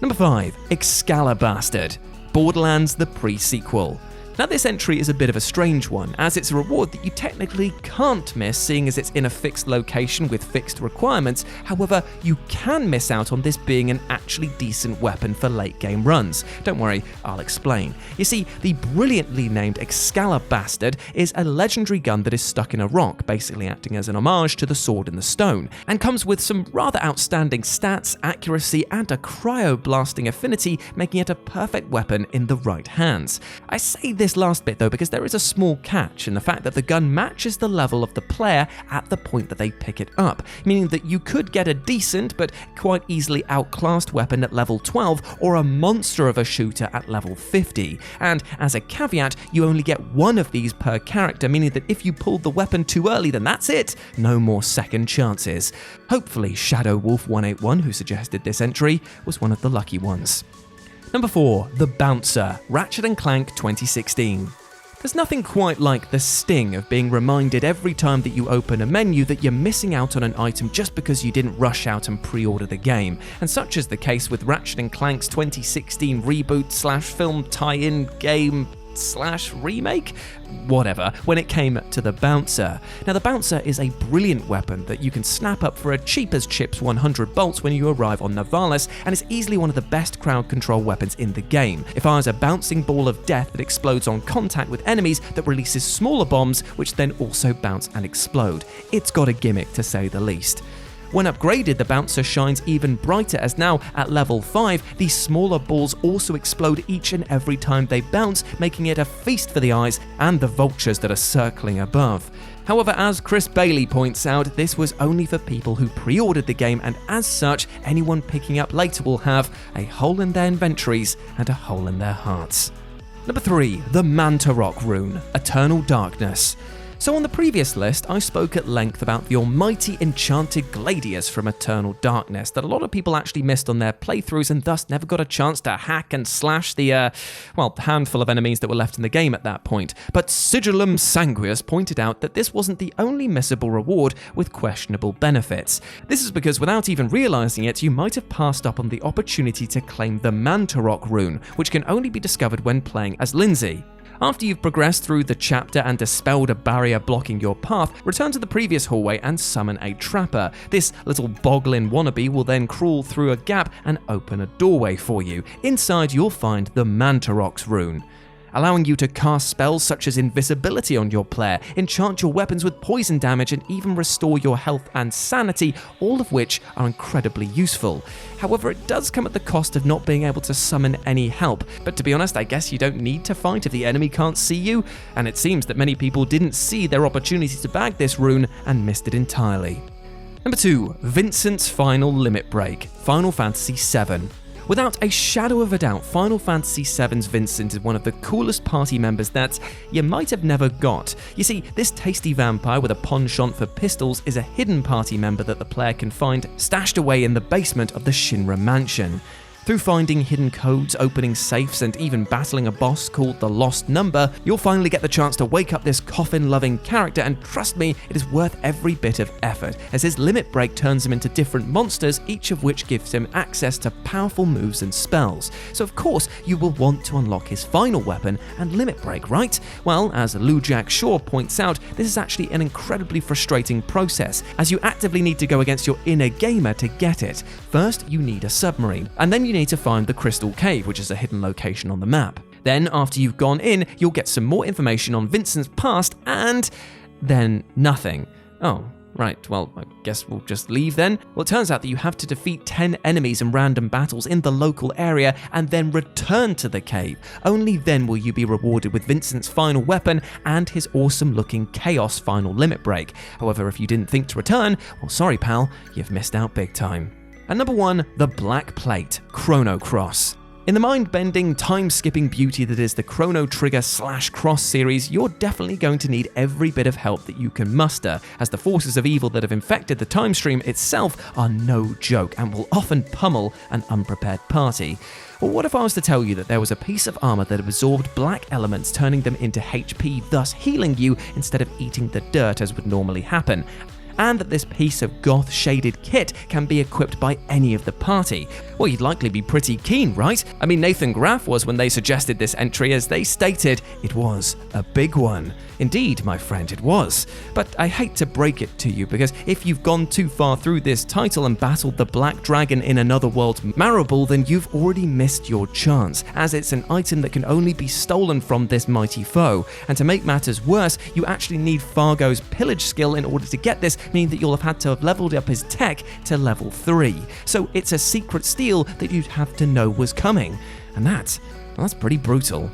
B: Number 5. Excalibastard, Borderlands the pre-sequel. Now this entry is a bit of a strange one, as it's a reward that you technically can't miss seeing as it's in a fixed location with fixed requirements. However, you can miss out on this being an actually decent weapon for late game runs. Don't worry, I'll explain. You see, the brilliantly named Excalibastard is a legendary gun that is stuck in a rock, basically acting as an homage to the sword in the stone, and comes with some rather outstanding stats, accuracy, and a cryo-blasting affinity, making it a perfect weapon in the right hands. I say this last bit though because there is a small catch in the fact that the gun matches the level of the player at the point that they pick it up, meaning that you could get a decent but quite easily outclassed weapon at level 12 or a monster of a shooter at level 50. And as a caveat, you only get one of these per character, meaning that if you pulled the weapon too early, then that's it, no more second chances. Hopefully Shadow Wolf 181, who suggested this entry, was one of the lucky ones. Number 4. The Bouncer, Ratchet & Clank 2016. There's nothing quite like the sting of being reminded every time that you open a menu that you're missing out on an item just because you didn't rush out and pre-order the game. And such is the case with Ratchet & Clank's 2016 reboot/film tie-in game /remake? Whatever, when it came to the Bouncer. Now the Bouncer is a brilliant weapon that you can snap up for as cheap as chips 100 bolts when you arrive on Nivalis, and is easily one of the best crowd control weapons in the game. It fires a bouncing ball of death that explodes on contact with enemies that releases smaller bombs which then also bounce and explode. It's got a gimmick to say the least. When upgraded, the Bouncer shines even brighter as now, at level 5, these smaller balls also explode each and every time they bounce, making it a feast for the eyes and the vultures that are circling above. However, as Chris Bailey points out, this was only for people who pre-ordered the game, and as such, anyone picking up later will have a hole in their inventories and a hole in their hearts. Number 3. The Mantarok Rune, Eternal Darkness. So on the previous list, I spoke at length about the almighty enchanted Gladius from Eternal Darkness that a lot of people actually missed on their playthroughs and thus never got a chance to hack and slash the, handful of enemies that were left in the game at that point. But Sigillum Sanguius pointed out that this wasn't the only missable reward with questionable benefits. This is because without even realizing it, you might have passed up on the opportunity to claim the Mantarok Rune, which can only be discovered when playing as Lindsay. After you've progressed through the chapter and dispelled a barrier blocking your path, return to the previous hallway and summon a trapper. This little boglin wannabe will then crawl through a gap and open a doorway for you. Inside you'll find the Mantarok's Rune, allowing you to cast spells such as invisibility on your player, enchant your weapons with poison damage, and even restore your health and sanity, all of which are incredibly useful. However, it does come at the cost of not being able to summon any help, but to be honest, I guess you don't need to fight if the enemy can't see you, and it seems that many people didn't see their opportunity to bag this rune and missed it entirely. Number 2. Vincent's Final Limit Break, Final Fantasy VII. Without a shadow of a doubt, Final Fantasy VII's Vincent is one of the coolest party members that you might have never got. You see, this tasty vampire with a penchant for pistols is a hidden party member that the player can find stashed away in the basement of the Shinra mansion. Through finding hidden codes, opening safes, and even battling a boss called the Lost Number, you'll finally get the chance to wake up this coffin-loving character, and trust me, it is worth every bit of effort, as his limit break turns him into different monsters, each of which gives him access to powerful moves and spells. So of course, you will want to unlock his final weapon and limit break, right? Well, as Lou Jack Shaw points out, this is actually an incredibly frustrating process, as you actively need to go against your inner gamer to get it. First, you need a submarine, and then you need to find the Crystal Cave, which is a hidden location on the map. Then, after you've gone in, you'll get some more information on Vincent's past, and then nothing. Oh, right, well, I guess we'll just leave then. Well, it turns out that you have to defeat 10 enemies in random battles in the local area and then return to the cave. Only then will you be rewarded with Vincent's final weapon and his awesome-looking Chaos final limit break. However, if you didn't think to return, well, sorry pal, you've missed out big time. And number 1, the Black Plate, Chrono Cross. In the mind-bending, time-skipping beauty that is the Chrono Trigger / Cross series, you're definitely going to need every bit of help that you can muster, as the forces of evil that have infected the time stream itself are no joke and will often pummel an unprepared party. Well, what if I was to tell you that there was a piece of armor that absorbed black elements, turning them into HP, thus healing you instead of eating the dirt as would normally happen? And that this piece of goth-shaded kit can be equipped by any of the party. Well, you'd likely be pretty keen, right? I mean, Nathan Graff was when they suggested this entry, as they stated it was a big one. Indeed, my friend, it was. But I hate to break it to you, because if you've gone too far through this title and battled the Black Dragon in Another World's Marable, then you've already missed your chance, as it's an item that can only be stolen from this mighty foe. And to make matters worse, you actually need Fargo's pillage skill in order to get this, meaning that you'll have had to have leveled up his tech to level 3. So it's a secret steal that you'd have to know was coming. And that's pretty brutal.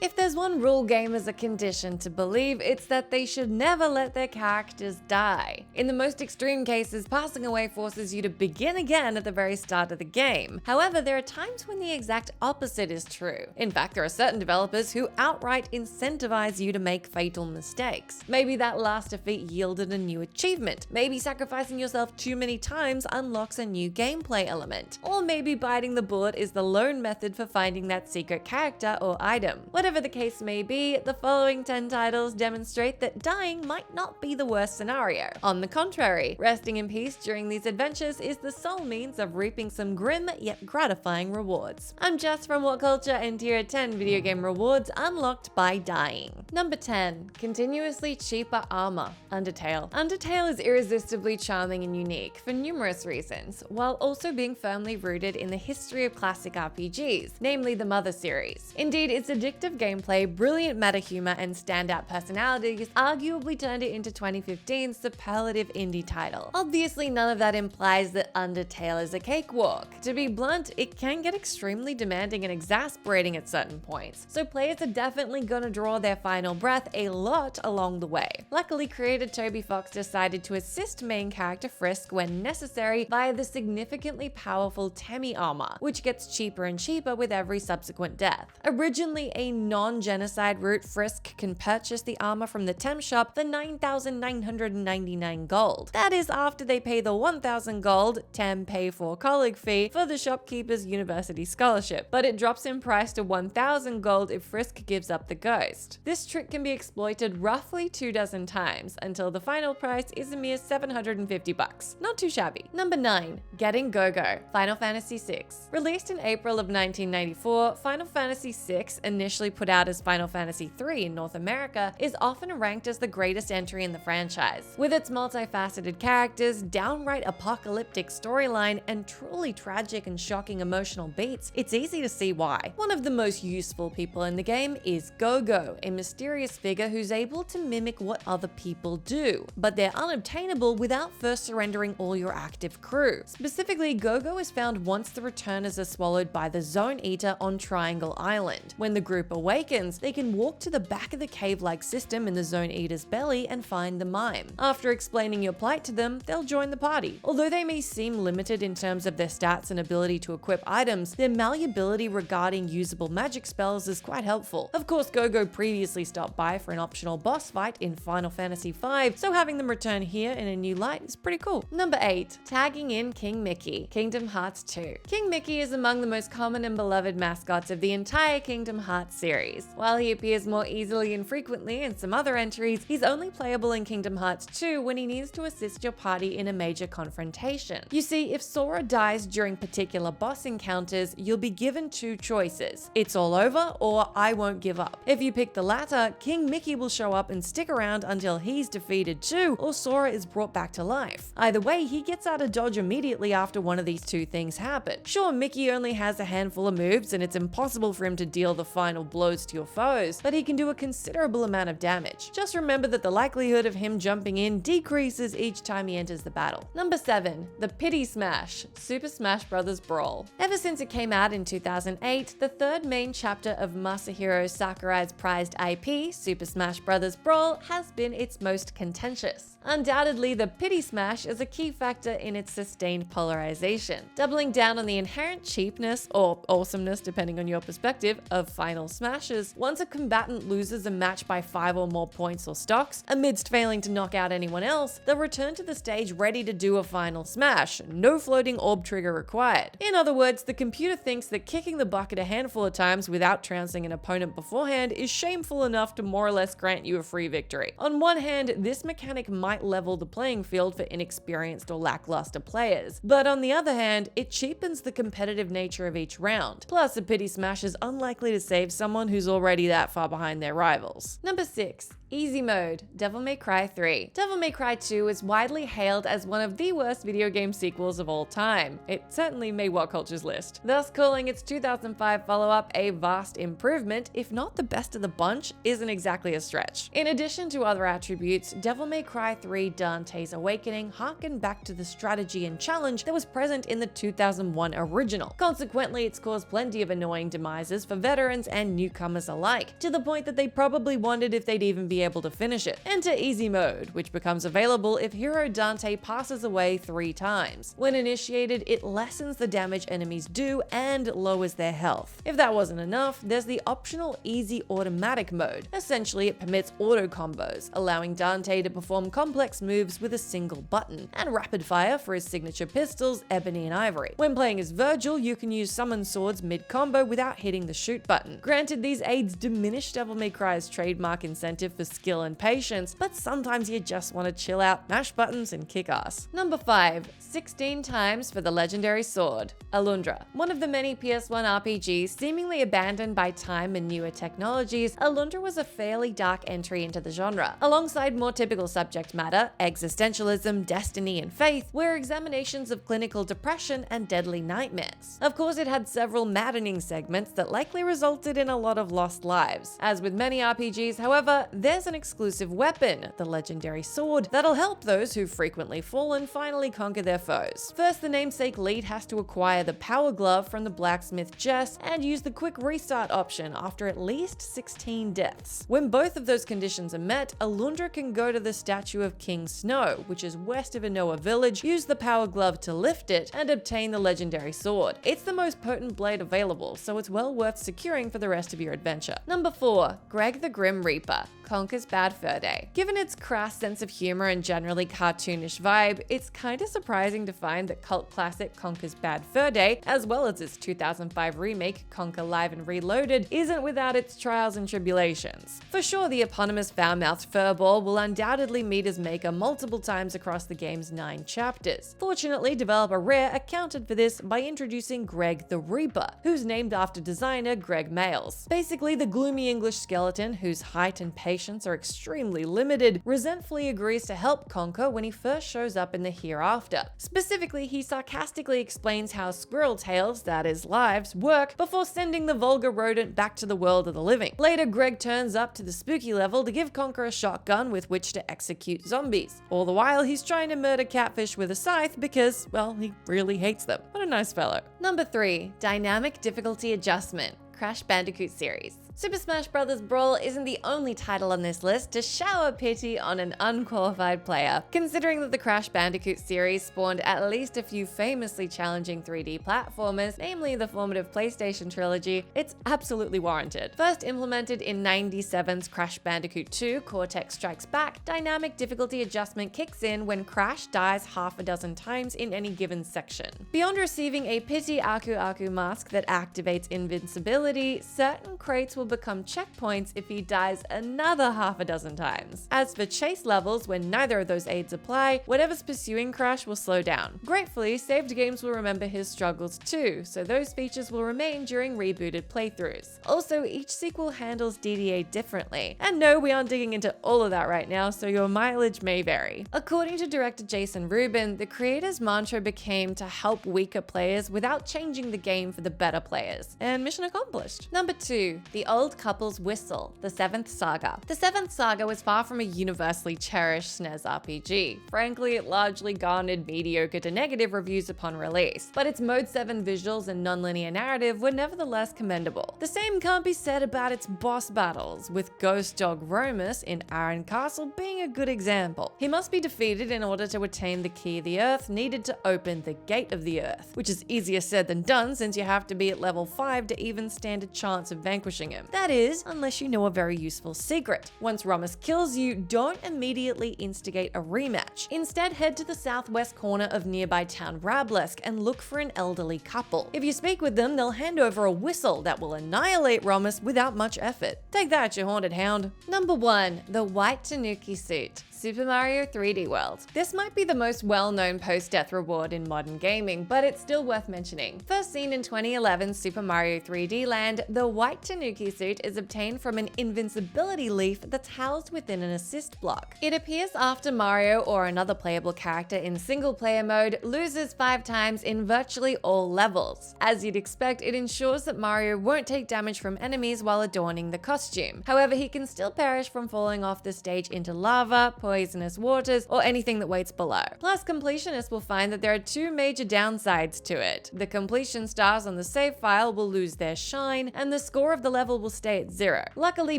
C: If there's one rule gamers are conditioned to believe, it's that they should never let their characters die. In the most extreme cases, passing away forces you to begin again at the very start of the game. However, there are times when the exact opposite is true. In fact, there are certain developers who outright incentivize you to make fatal mistakes. Maybe that last defeat yielded a new achievement. Maybe sacrificing yourself too many times unlocks a new gameplay element. Or maybe biting the bullet is the lone method for finding that secret character or item. Whatever the case may be, the following 10 titles demonstrate that dying might not be the worst scenario. On the contrary, resting in peace during these adventures is the sole means of reaping some grim yet gratifying rewards. I'm Jess from What Culture, and here are 10 video game rewards unlocked by dying. Number 10. Continuously cheaper armor. Undertale. Undertale is irresistibly charming and unique for numerous reasons, while also being firmly rooted in the history of classic RPGs, namely the Mother series. Indeed, its addictive gameplay, brilliant meta humor, and standout personalities arguably turned it into 2015's superlative indie title. Obviously, none of that implies that Undertale is a cakewalk. To be blunt, it can get extremely demanding and exasperating at certain points, so players are definitely gonna draw their final breath a lot along the way. Luckily, creator Toby Fox decided to assist main character Frisk when necessary via the significantly powerful Temi armor, which gets cheaper and cheaper with every subsequent death. Originally a non-genocide route, Frisk can purchase the armor from the Tem shop for 9,999 gold. That is after they pay the 1,000 gold, Tem pay for colleague fee, for the shopkeeper's university scholarship, but it drops in price to 1,000 gold if Frisk gives up the ghost. This trick can be exploited roughly 24 times until the final price is a mere 750 bucks. Not too shabby. Number 9. Getting Go-Go. Final Fantasy VI. Released in April of 1994, Final Fantasy VI, initially put out as Final Fantasy III in North America, is often ranked as the greatest entry in the franchise. With its multifaceted characters, downright apocalyptic storyline, and truly tragic and shocking emotional beats, it's easy to see why. One of the most useful people in the game is Go-Go, a mysterious figure who's able to mimic what other people do, but they're unobtainable without first surrendering all your active crew. Specifically, Go-Go is found once the returners are swallowed by the Zone Eater on Triangle Island. When the group awakens, awakens, they can walk to the back of the cave-like system in the Zone Eater's belly and find the mime. After explaining your plight to them, they'll join the party. Although they may seem limited in terms of their stats and ability to equip items, their malleability regarding usable magic spells is quite helpful. Of course, Go-Go previously stopped by for an optional boss fight in Final Fantasy V, so having them return here in a new light is pretty cool. Number 8. Tagging in King Mickey, Kingdom Hearts 2. King Mickey is among the most common and beloved mascots of the entire Kingdom Hearts series. While he appears more easily and frequently in some other entries, he's only playable in Kingdom Hearts 2 when he needs to assist your party in a major confrontation. You see, if Sora dies during particular boss encounters, you'll be given two choices. It's all over, or I won't give up. If you pick the latter, King Mickey will show up and stick around until he's defeated too, or Sora is brought back to life. Either way, he gets out of dodge immediately after one of these two things happen. Sure, Mickey only has a handful of moves and it's impossible for him to deal the final blows to your foes, but he can do a considerable amount of damage. Just remember that the likelihood of him jumping in decreases each time he enters the battle. Number 7. The Pity Smash, Super Smash Bros. Brawl. Ever since it came out in 2008, the third main chapter of Masahiro Sakurai's prized IP, Super Smash Bros. Brawl, has been its most contentious. Undoubtedly, the Pity Smash is a key factor in its sustained polarization, doubling down on the inherent cheapness, or awesomeness depending on your perspective, of final smashes. Once a combatant loses a match by 5 or more points or stocks, amidst failing to knock out anyone else, they'll return to the stage ready to do a final smash, no floating orb trigger required. In other words, the computer thinks that kicking the bucket a handful of times without trouncing an opponent beforehand is shameful enough to more or less grant you a free victory. On one hand, this mechanic might level the playing field for inexperienced or lackluster players, but on the other hand, it cheapens the competitive nature of each round. Plus, a Pity Smash is unlikely to save someone who's already that far behind their rivals. Number 6. Easy Mode, Devil May Cry 3. Devil May Cry 2 is widely hailed as one of the worst video game sequels of all time. It certainly made What Culture's list. Thus, calling its 2005 follow-up a vast improvement, if not the best of the bunch, isn't exactly a stretch. In addition to other attributes, Devil May Cry 3 Dante's Awakening harkened back to the strategy and challenge that was present in the 2001 original. Consequently, it's caused plenty of annoying demises for veterans and newcomers alike, to the point that they probably wondered if they'd even be able to finish it. Enter Easy Mode, which becomes available if Hero Dante passes away 3 times. When initiated, it lessens the damage enemies do and lowers their health. If that wasn't enough, there's the optional Easy Automatic Mode. Essentially, it permits auto combos, allowing Dante to perform complex moves with a single button, and rapid fire for his signature pistols, Ebony and Ivory. When playing as Virgil, you can use summon swords mid-combo without hitting the shoot button. Granted, these aids diminish Devil May Cry's trademark incentive for skill and patience, but sometimes you just want to chill out, mash buttons, and kick ass. Number 5. 16 times for the legendary sword, Alundra. One of the many PS1 RPGs seemingly abandoned by time and newer technologies, Alundra was a fairly dark entry into the genre. Alongside more typical subject matter, existentialism, destiny, and faith, were examinations of clinical depression and deadly nightmares. Of course, it had several maddening segments that likely resulted in a lot of lost lives. As with many RPGs, however, there's an exclusive weapon, the legendary sword, that'll help those who frequently fall and finally conquer their foes. First, the namesake lead has to acquire the power glove from the blacksmith Jess and use the quick restart option after at least 16 deaths. When both of those conditions are met, Alundra can go to the statue of King Snow, which is west of Inoa village, use the power glove to lift it, and obtain the legendary sword. It's the most potent blade available, so it's well worth securing for the rest of your adventure. Number 4. Greg the Grim Reaper, Conker's Bad Fur Day. Given its crass sense of humor and generally cartoonish vibe, it's kinda surprising to find that cult classic Conker's Bad Fur Day, as well as its 2005 remake Conker Live and Reloaded, isn't without its trials and tribulations. For sure, the eponymous foul-mouthed furball will undoubtedly meet his maker multiple times across the game's 9 chapters. Fortunately, developer Rare accounted for this by introducing Greg the Reaper, who's named after designer Greg Mayles. Basically, the gloomy English skeleton, whose height and patience are extremely limited, resentfully agrees to help Conker when he first shows up in the hereafter. Specifically, he sarcastically explains how squirrel tails, that is lives, work before sending the vulgar rodent back to the world of the living. Later, Greg turns up to the spooky level to give Conker a shotgun with which to execute zombies. All the while, he's trying to murder catfish with a scythe because, well, he really hates them. What a nice fellow. Number 3. Dynamic Difficulty Adjustment, Crash Bandicoot series. Super Smash Bros. Brawl isn't the only title on this list to shower pity on an unqualified player. Considering that the Crash Bandicoot series spawned at least a few famously challenging 3D platformers, namely the formative PlayStation trilogy, it's absolutely warranted. First implemented in 97's Crash Bandicoot 2 Cortex Strikes Back, dynamic difficulty adjustment kicks in when Crash dies half a dozen times in any given section. Beyond receiving a Pity Aku Aku mask that activates invincibility, certain crates will become checkpoints if he dies another half a dozen times. As for chase levels, when neither of those aids apply, whatever's pursuing Crash will slow down. Gratefully, saved games will remember his struggles too, so those features will remain during rebooted playthroughs. Also, each sequel handles DDA differently. And no, we aren't digging into all of that right now, so your mileage may vary. According to director Jason Rubin, the creator's mantra became to help weaker players without changing the game for the better players. And mission accomplished. Number 2. The Old Couple's Whistle, The Seventh Saga. The Seventh Saga was far from a universally cherished SNES RPG. Frankly, it largely garnered mediocre to negative reviews upon release, but its Mode 7 visuals and non-linear narrative were nevertheless commendable. The same can't be said about its boss battles, with Ghost Dog Romus in Iron Castle being a good example. He must be defeated in order to attain the key of the earth needed to open the Gate of the Earth, which is easier said than done since you have to be at level 5 to even stand a chance of vanquishing him. That is, unless you know a very useful secret. Once Romus kills you, don't immediately instigate a rematch. Instead, head to the southwest corner of nearby town Rablesk and look for an elderly couple. If you speak with them, they'll hand over a whistle that will annihilate Romus without much effort. Take that, you haunted hound. Number 1. The White Tanuki Suit. Super Mario 3D World. This might be the most well-known post-death reward in modern gaming, but it's still worth mentioning. First seen in 2011's Super Mario 3D Land, the White Tanuki Suit is obtained from an invincibility leaf that's housed within an assist block. It appears after Mario or another playable character in single-player mode loses 5 times in virtually all levels. As you'd expect, it ensures that Mario won't take damage from enemies while adorning the costume. However, he can still perish from falling off the stage into lava, poisonous waters, or anything that waits below. Plus, completionists will find that there are 2 major downsides to it. The completion stars on the save file will lose their shine, and the score of the level will stay at 0. Luckily,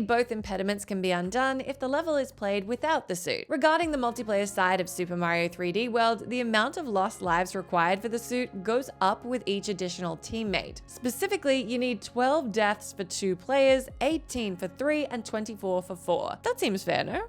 C: both impediments can be undone if the level is played without the suit. Regarding the multiplayer side of Super Mario 3D World, the amount of lost lives required for the suit goes up with each additional teammate. Specifically, you need 12 deaths for 2 players, 18 for 3, and 24 for 4. That seems fair, no?